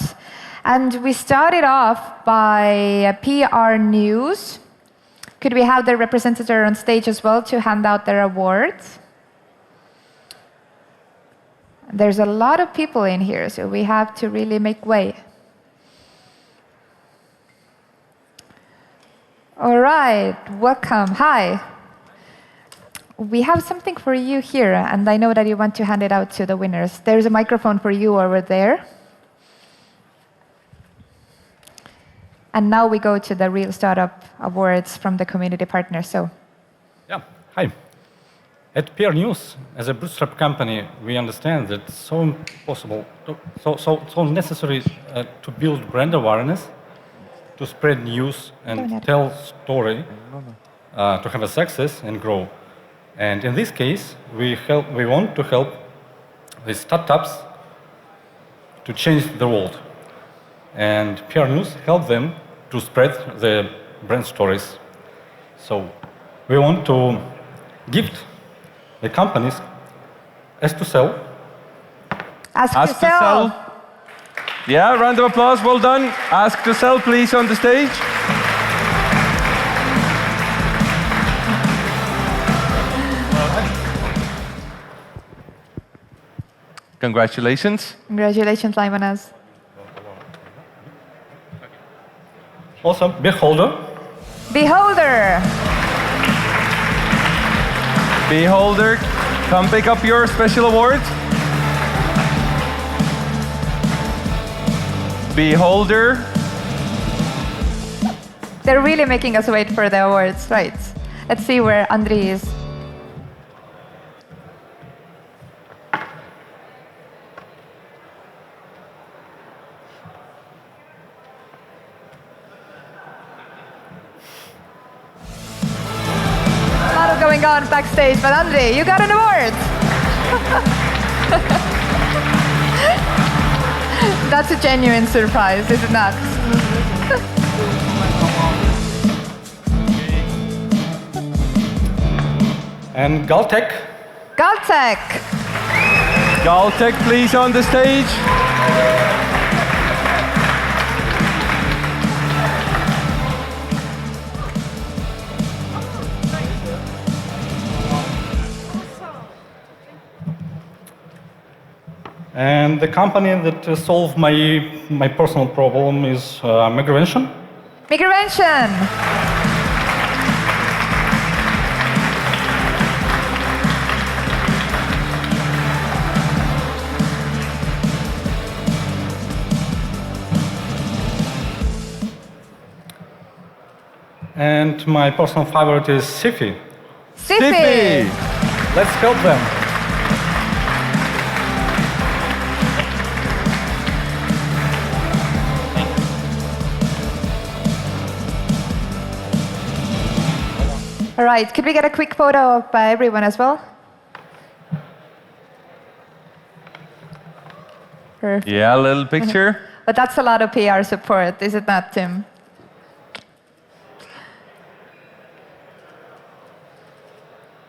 And we started off by PR News. Could we have their representative on stage as well to hand out their awards? There's a lot of people in here, so we have to really make way. All right, welcome. Hi. We have something for you here, and I know that you want to hand it out to the winners. There's a microphone for you over there. And now we go to the Real Startup Awards from the community partners. So, yeah, hi. At PR News, as a bootstrap company, we understand that it's so possible, so necessary to build brand awareness, to spread news and tell story, to have a success and grow. And in this case, we want to help the startups to change the world. And PR News help them to spread the brand stories. So we want to gift the companies Ask to Sell. Ask to Sell. Yeah, round of applause, well done. Ask to Sell, please, on the stage. Congratulations. Congratulations, Limonas. Also, Beholder. Beholder. Beholder, come pick up your special award. Beholder. They're really making us wait for the awards, right? Let's see where Andri is. A lot going on backstage, but Andri, you got an award. That's a genuine surprise, is it not? And Galtech. Galtech. Galtech, please, on the stage. And the company that solved my personal problem is Migration. Migration. And my personal favorite is Sifi. Sifi. Let's help them. All right, could we get a quick photo of everyone as well? Perfect. Yeah, a little picture. But that's a lot of PR support, is it not, Tim?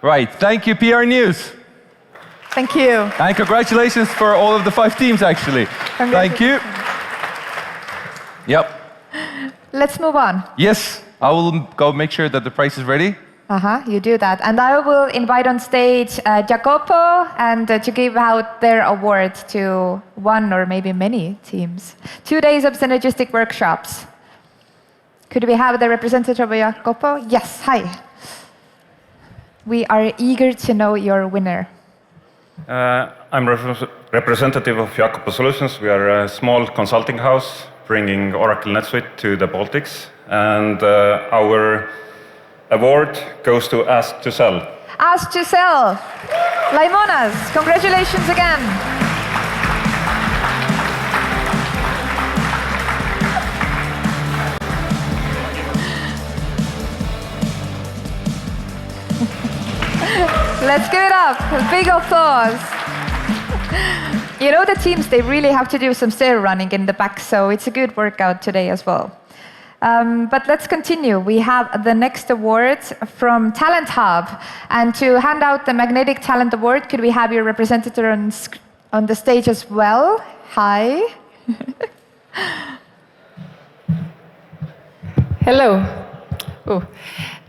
Right, thank you, PR News. Thank you. And congratulations for all of the 5 teams, actually. Thank you. Yep. Let's move on. Yes, I will go make sure that the price is ready. You do that. And I will invite on stage Jacopo and to give out their award to one or maybe many teams. 2 days of synergistic workshops. Could we have the representative of Jacopo? Yes, hi. We are eager to know your winner. I'm representative of Jacopo Solutions. We are a small consulting house bringing Oracle NetSuite to the Baltics. And our award goes to Ask to Sell. Ask to Sell. Laimonas, congratulations again. Let's give it up. A big applause. You know, the teams, they really have to do some stair running in the back, so it's a good workout today as well. But let's continue. We have the next award from Talent Hub. And to hand out the Magnetic Talent Award, could we have your representative on the stage as well? Hi. Hello. Ooh.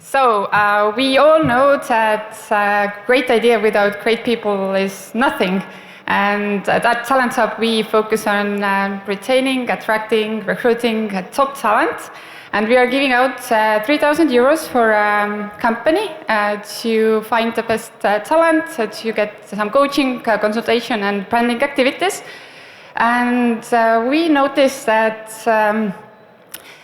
So we all know that a great idea without great people is nothing. And at Talent Hub, we focus on retaining, attracting, recruiting top talent. And we are giving out 3,000 euros for a company to find the best talent, to get some coaching, consultation, and branding activities. And we noticed that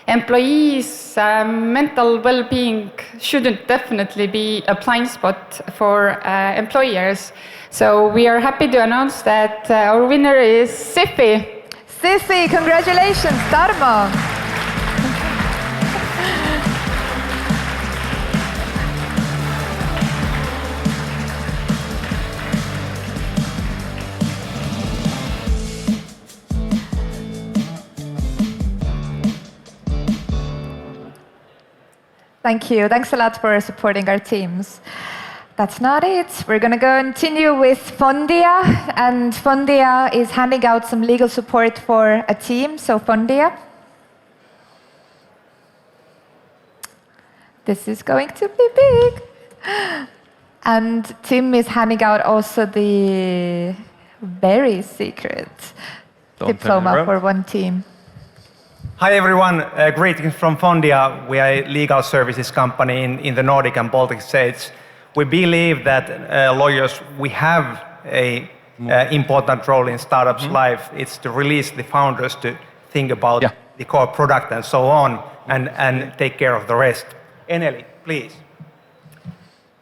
employees' mental well-being shouldn't definitely be a blind spot for employers. So we are happy to announce that our winner is Siffi. Siffi, congratulations, Tarmo. Thank you. Thanks a lot for supporting our teams. That's not it. We're going to continue with Fondia. And Fondia is handing out some legal support for a team. So Fondia. This is going to be big. And Tim is handing out also the very secret diploma for one team. Hi everyone, greetings from Fondia. We are a legal services company in the Nordic and Baltic states. We believe that lawyers, we have an important role in startups' life. It's to release the founders to think about the core product and so on, and take care of the rest. Eneli, please.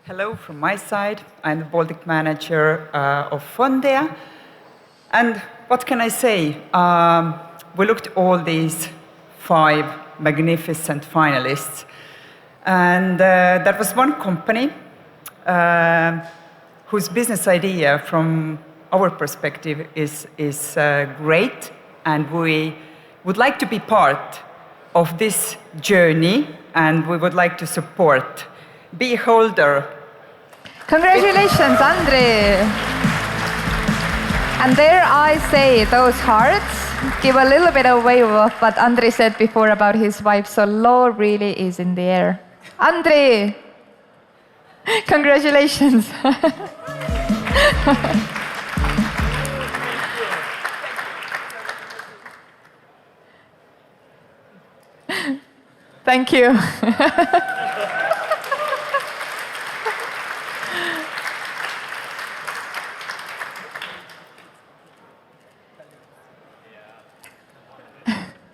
Hello from my side. I'm the Baltic manager of Fondia. And what can I say? We looked at all these 5 magnificent finalists. And that was one company whose business idea from our perspective is great. And we would like to be part of this journey, and we would like to support. Beholder. Congratulations, Andre. And there I say, those hearts give a little bit away of what Andre said before about his wife, so law really is in the air. Andre, congratulations. Thank you.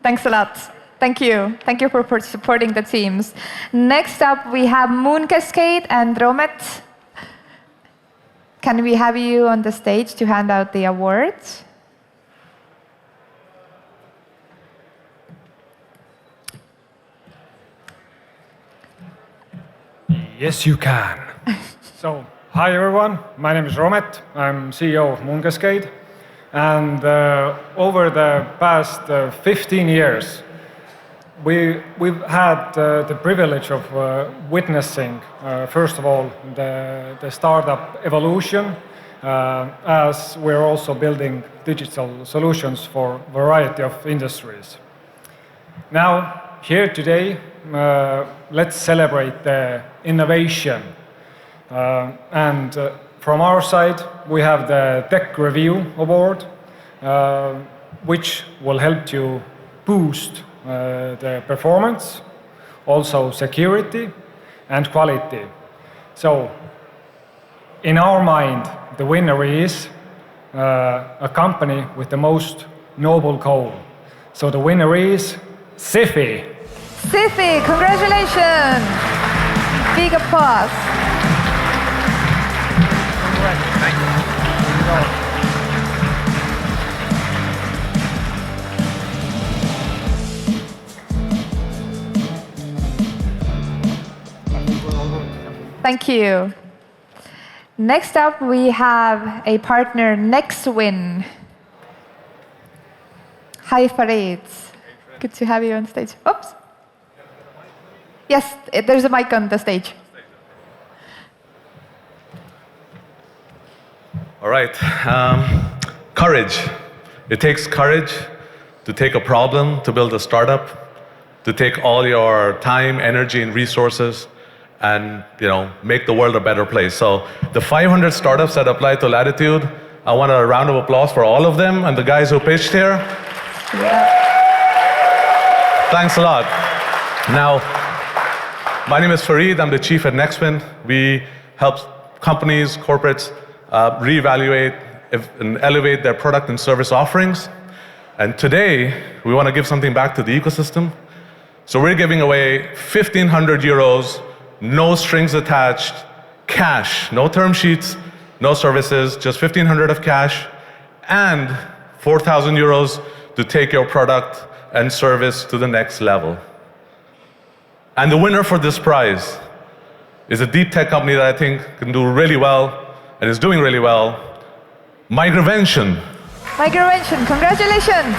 Thanks a lot. Thank you. Thank you for supporting the teams. Next up, we have Moon Cascade and Romet. Can we have you on the stage to hand out the awards? Yes, you can. So, hi everyone. My name is Romet. I'm CEO of Moon Cascade. And over the past 15 years, we've had the privilege of witnessing, first of all, the startup evolution, as we're also building digital solutions for a variety of industries. Now, here today, let's celebrate the innovation. From our side, we have the Tech Review Award, which will help to boost the performance, also security and quality. So, in our mind, the winner is a company with the most noble goal. So the winner is Sifi. Sifi, congratulations! Big applause. Thank you. Next up, we have a partner, NextWin. Hi, Farid. Good to have you on stage. Oops. Yes, there's a mic on the stage. All right. Courage. It takes courage to take a problem, to build a startup, to take all your time, energy, and resources and make the world a better place. So the 500 startups that applied to Latitude, I want a round of applause for all of them and the guys who pitched here. Thanks a lot. Now, my name is Farid. I'm the chief at NextWin. We help companies, corporates, reevaluate and elevate their product and service offerings. And today, we want to give something back to the ecosystem. So we're giving away 1,500 euros, no strings attached, cash, no term sheets, no services, just 1,500 of cash, and 4,000 euros to take your product and service to the next level. And the winner for this prize is a deep tech company that I think can do really well and is doing really well, Microvention. Microvention, congratulations.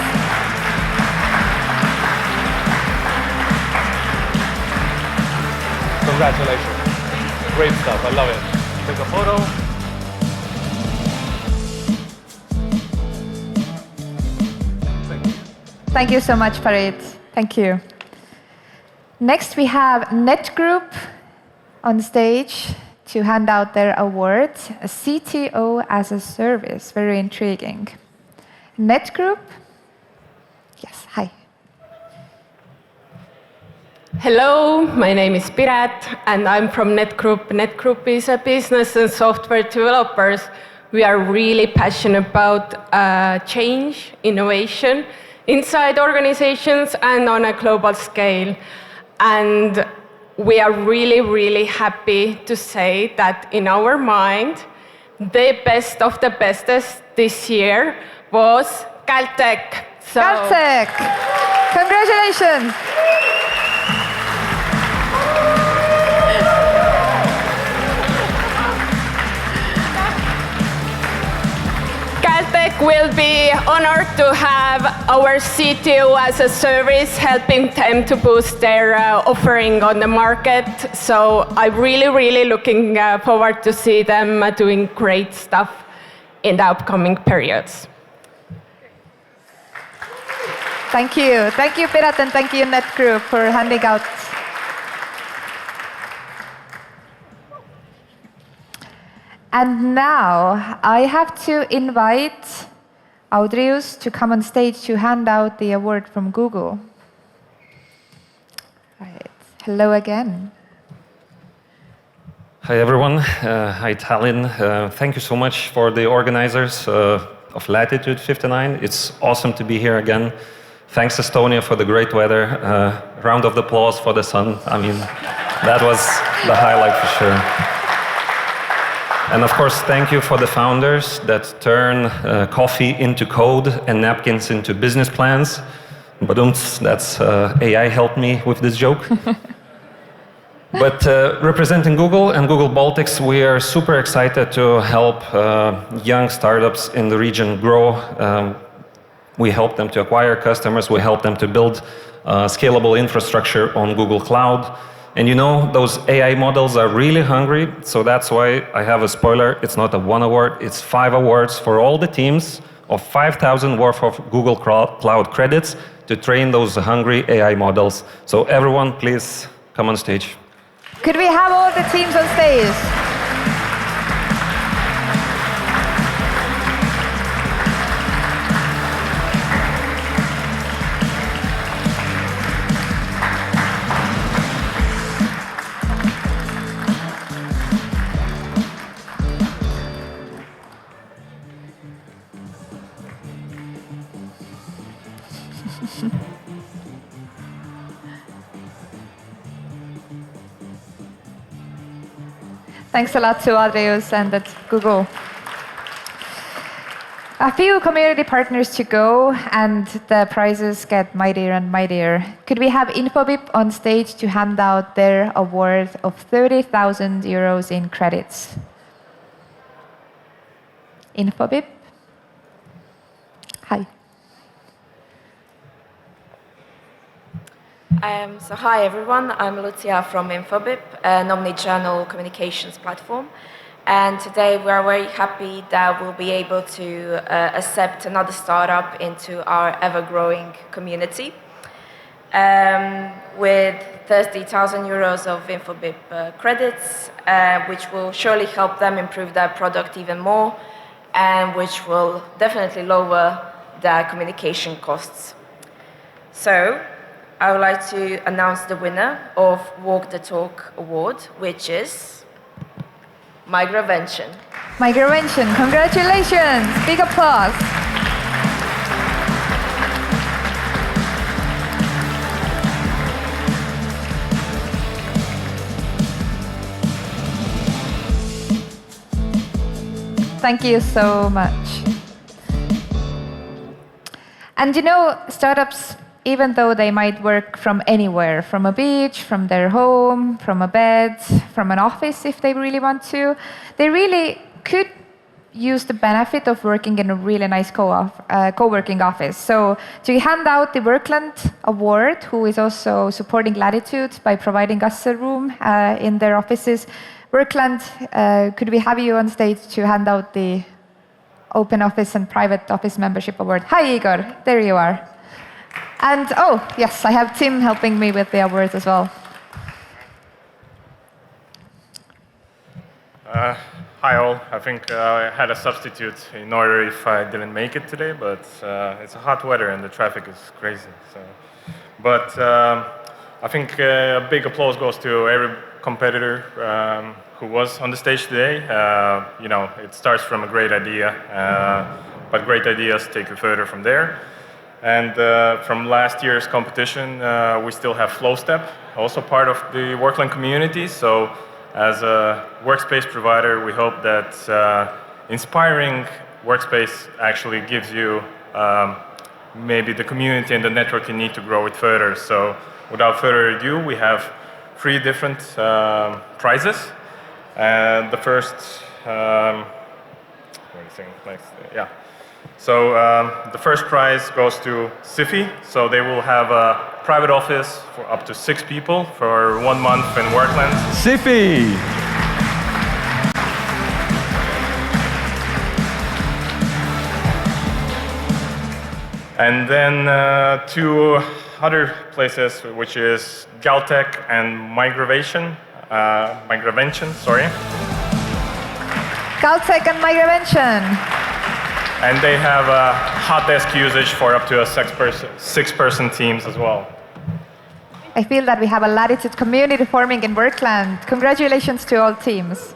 Congratulations. Great stuff. I love it. Take a photo. Thank you so much, Farid. Thank you. Next, we have Net Group on stage to hand out their award, a CTO as a service. Very intriguing. Net Group? Yes, hi. Hello, my name is Piret, and I'm from Net Group. Net Group is a business and software developers. We are really passionate about change, innovation inside organizations and on a global scale. And we are really, really happy to say that in our mind, the best of the bestest this year was Caltech. So Caltech! Congratulations! Caltech will be honored to have our CTO as a service, helping them to boost their offering on the market. So I'm really, really looking forward to see them doing great stuff in the upcoming periods. Thank you. Thank you, Piret, and thank you, Net Group, for handing out. And now I have to invite Audrius to come on stage to hand out the award from Google. Right. Hello again. Hi everyone. Hi Tallinn. Thank you so much for the organizers of Latitude59. It's awesome to be here again. Thanks Estonia for the great weather. Round of applause for the sun. I mean, that was the highlight for sure. And of course, thank you for the founders that turn coffee into code and napkins into business plans. But that's AI helped me with this joke. But representing Google and Google Baltics, we are super excited to help young startups in the region grow. We help them to acquire customers. We help them to build scalable infrastructure on Google Cloud. And you know, those AI models are really hungry, so that's why I have a spoiler. It's not a 1 award, it's 5 awards for all the teams of 5,000 worth of Google Cloud credits to train those hungry AI models. So everyone, please come on stage. Could we have all the teams on stage? Thanks a lot to Adrius and at Google. A few community partners to go, and the prizes get mightier and mightier. Could we have Infobip on stage to hand out their award of 30,000 euros in credits? Infobip. Hi. So hi everyone, I'm Lucia from Infobip, an omni-channel communications platform. And today we are very happy that we'll be able to accept another startup into our ever-growing community with 30,000 euros of Infobip credits, which will surely help them improve their product even more and which will definitely lower their communication costs. So I would like to announce the winner of Walk the Talk Award, which is Migravention. Migravention, congratulations! Big applause. Thank you so much. And you know, startups, even though they might work from anywhere, from a beach, from their home, from a bed, from an office if they really want to, they really could use the benefit of working in a really nice co-working office. So to hand out the Workland Award, who is also supporting Latitude by providing us a room in their offices, Workland, could we have you on stage to hand out the Open Office and Private Office Membership Award? Hi, Igor. There you are. And, oh, yes, I have Tim helping me with the awards as well. Hi, all. I think I had a substitute in order if I didn't make it today, but it's a hot weather and the traffic is crazy. So. But I think a big applause goes to every competitor who was on the stage today. You know, it starts from a great idea, but great ideas take you further from there. And from last year's competition, we still have FlowStep, also part of the Workland community. So as a workspace provider, we hope that inspiring workspace actually gives you maybe the community and the network you need to grow it further. So without further ado, we have 3 different prizes. And the first, So the first prize goes to Sifi. So they will have a private office for up to 6 people for 1 month in Workland. Sifi! And then 2 other places, which is Galtech and Migravention, sorry. Galtech and Migravention. And they have hot desk usage for up to a 6-person teams as well. I feel that we have a Latitude community forming in Workland. Congratulations to all teams.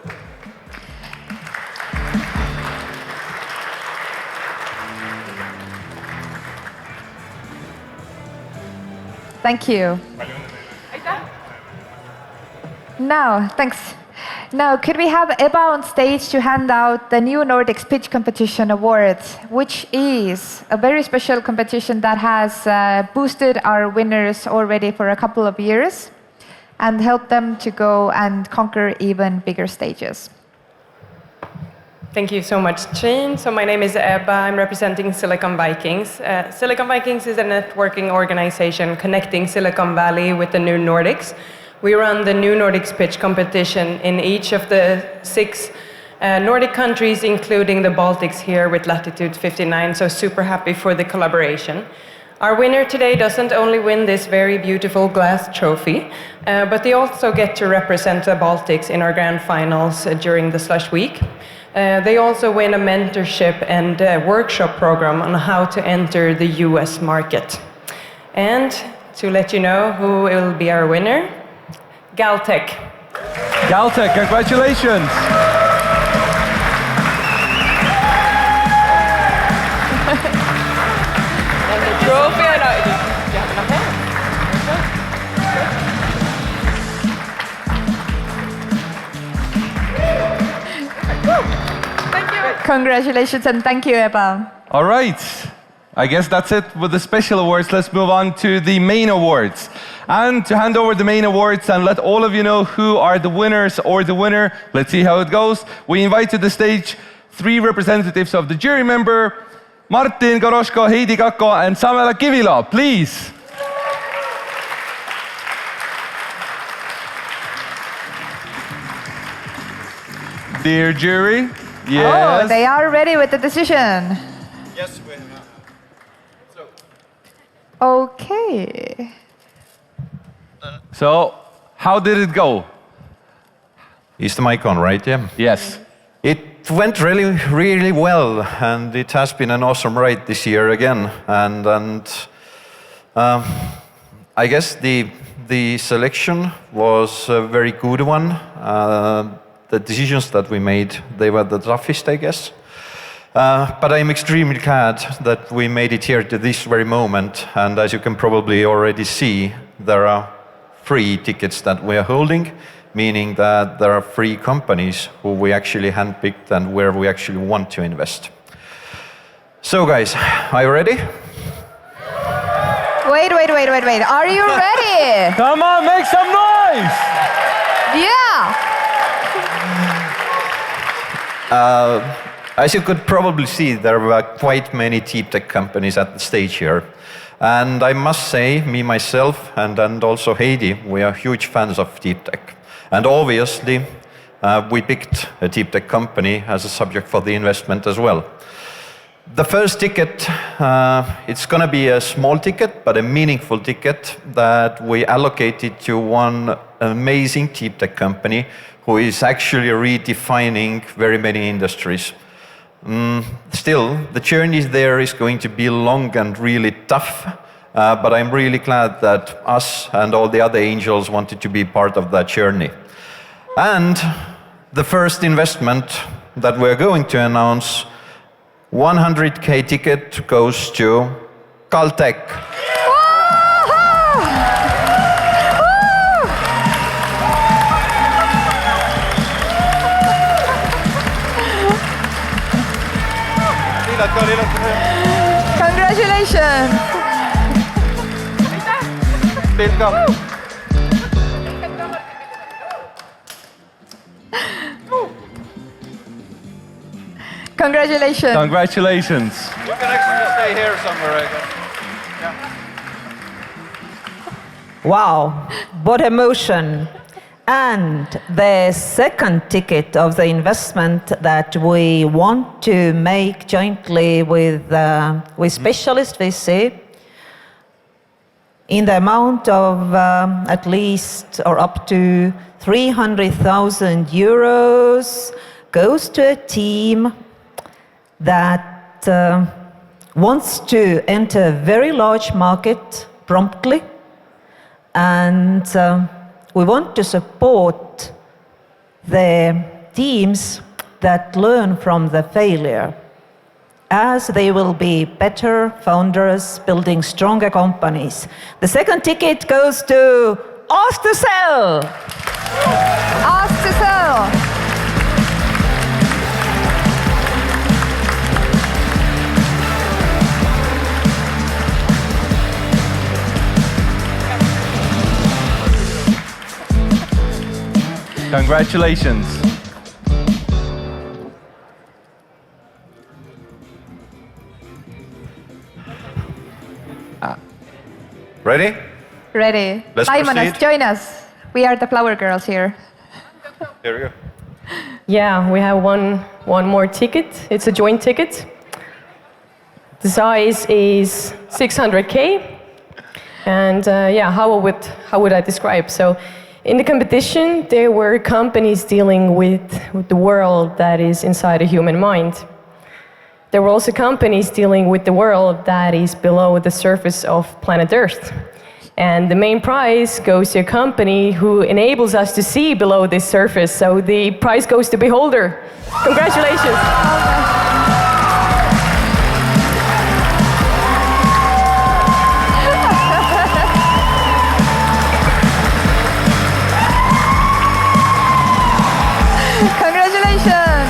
Thank you. Now, thanks. Now, could we have Ebba on stage to hand out the New Nordics Pitch Competition Award, which is a very special competition that has boosted our winners already for a couple of years and helped them to go and conquer even bigger stages. Thank you so much, Jane. So my name is Ebba. I'm representing Silicon Vikings. Silicon Vikings is a networking organization connecting Silicon Valley with the New Nordics. We run the New Nordics Pitch Competition in each of the 6 Nordic countries, including the Baltics here with Latitude59, so super happy for the collaboration. Our winner today doesn't only win this very beautiful glass trophy, but they also get to represent the Baltics in our grand finals during the Slush Week. They also win a mentorship and workshop program on how to enter the US market. And to let you know who will be our winner, Galtech. Galtech, congratulations. And the trophy, I know, do you have enough hands? Congratulations and thank you, Eba. All right. I guess that's it with the special awards. Let's move on to the main awards. And to hand over the main awards and let all of you know who are the winners or the winner, let's see how it goes. We invite to the stage 3 representatives of the jury member, Martin Goroško, Heidi Kakko, and Samela Kivila, please. Dear jury, yes. Oh, they are ready with the decision. Yes, we have. Okay. So, how did it go? Is the mic on, right? Yeah. Yes. It went really, really well, and it has been an awesome ride this year again. And I guess the selection was a very good one. The decisions that we made, they were the toughest, I guess. But I'm extremely glad that we made it here to this very moment. And as you can probably already see, there are 3 tickets that we are holding, meaning that there are 3 companies who we actually handpicked and where we actually want to invest. So guys, are you ready? Wait. Are you ready? Come on, make some noise! Yeah! As you could probably see, there were quite many deep tech companies at the stage here. And I must say, me, myself, and also Heidi, we are huge fans of deep tech. And obviously, we picked a deep tech company as a subject for the investment as well. The first ticket, it's going to be a small ticket, but a meaningful ticket that we allocated to one amazing deep tech company who is actually redefining very many industries. Still, the journey there is going to be long and really tough, but I'm really glad that us and all the other angels wanted to be part of that journey. And the first investment that we're going to announce, 100K ticket goes to Caltech. Congratulations! Congratulations! Congratulations! You can actually stay here somewhere, I guess. Wow, what emotion. And the second ticket of the investment that we want to make jointly with Specialist VC in the amount of at least or up to 300,000 euros goes to a team that wants to enter a very large market promptly, and we want to support the teams that learn from the failure, as they will be better founders building stronger companies. The second ticket goes to Ostersell. Ostersell. Congratulations. Ready? Ready. Let's Simon, proceed. join us. We are the flower girls here. Here we go. Yeah, we have one more ticket. It's a joint ticket. The size is 600K. And yeah, how would I describe? So in the competition, there were companies dealing with the world that is inside a human mind. There were also companies dealing with the world that is below the surface of planet Earth. And the main prize goes to a company who enables us to see below this surface. So the prize goes to Beholder. Congratulations. Congratulations!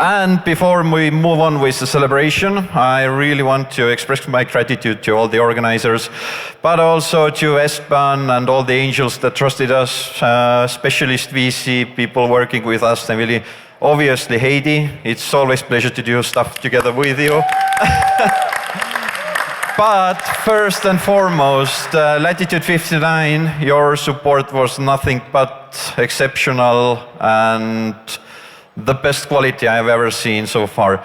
And before we move on with the celebration, I really want to express my gratitude to all the organizers, but also to EstBAN and all the angels that trusted us, specialist VC, people working with us, and really, obviously, Heidi. It's always a pleasure to do stuff together with you. But first and foremost, Latitude59, your support was nothing but exceptional and the best quality I've ever seen so far.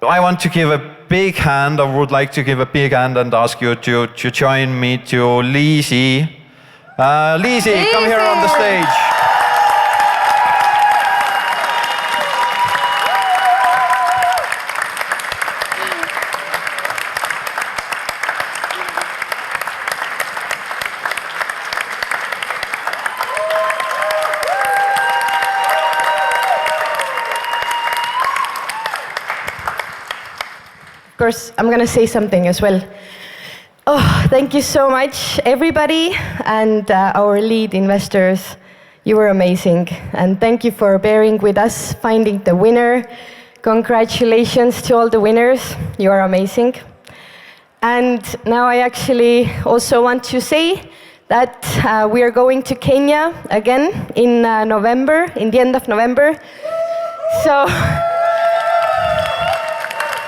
I want to give a big hand, I would like to give a big hand and ask you to join me to Liisi. Liisi, come here on the stage. Of course, I'm going to say something as well. Oh, thank you so much, everybody, and our lead investors. You were amazing. And thank you for bearing with us, finding the winner. Congratulations to all the winners. You are amazing. And now I actually also want to say that we are going to Kenya again in November, in the end of November.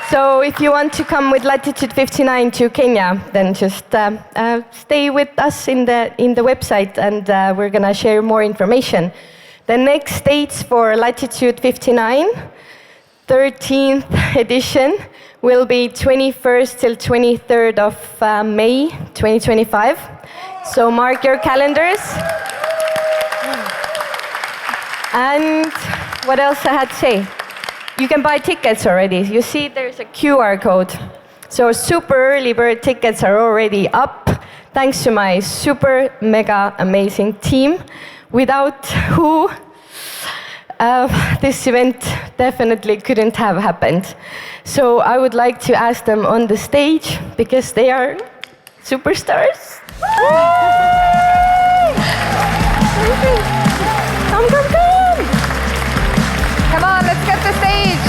So if you want to come with Latitude59 to Kenya, then just stay with us in the website, and we're going to share more information. The next dates for Latitude59, 13th edition, will be 21st till 23rd of May 2025. So mark your calendars. And what else I had to say? You can buy tickets already. You see there's a QR code. So super early bird tickets are already up, thanks to my super mega amazing team, without who this event definitely couldn't have happened. So I would like to ask them on the stage, because they are superstars. Come. Come on, let's get the stage.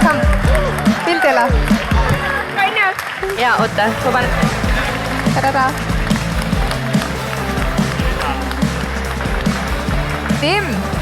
Come, pildile. Ja, oota, ma panen. Tim.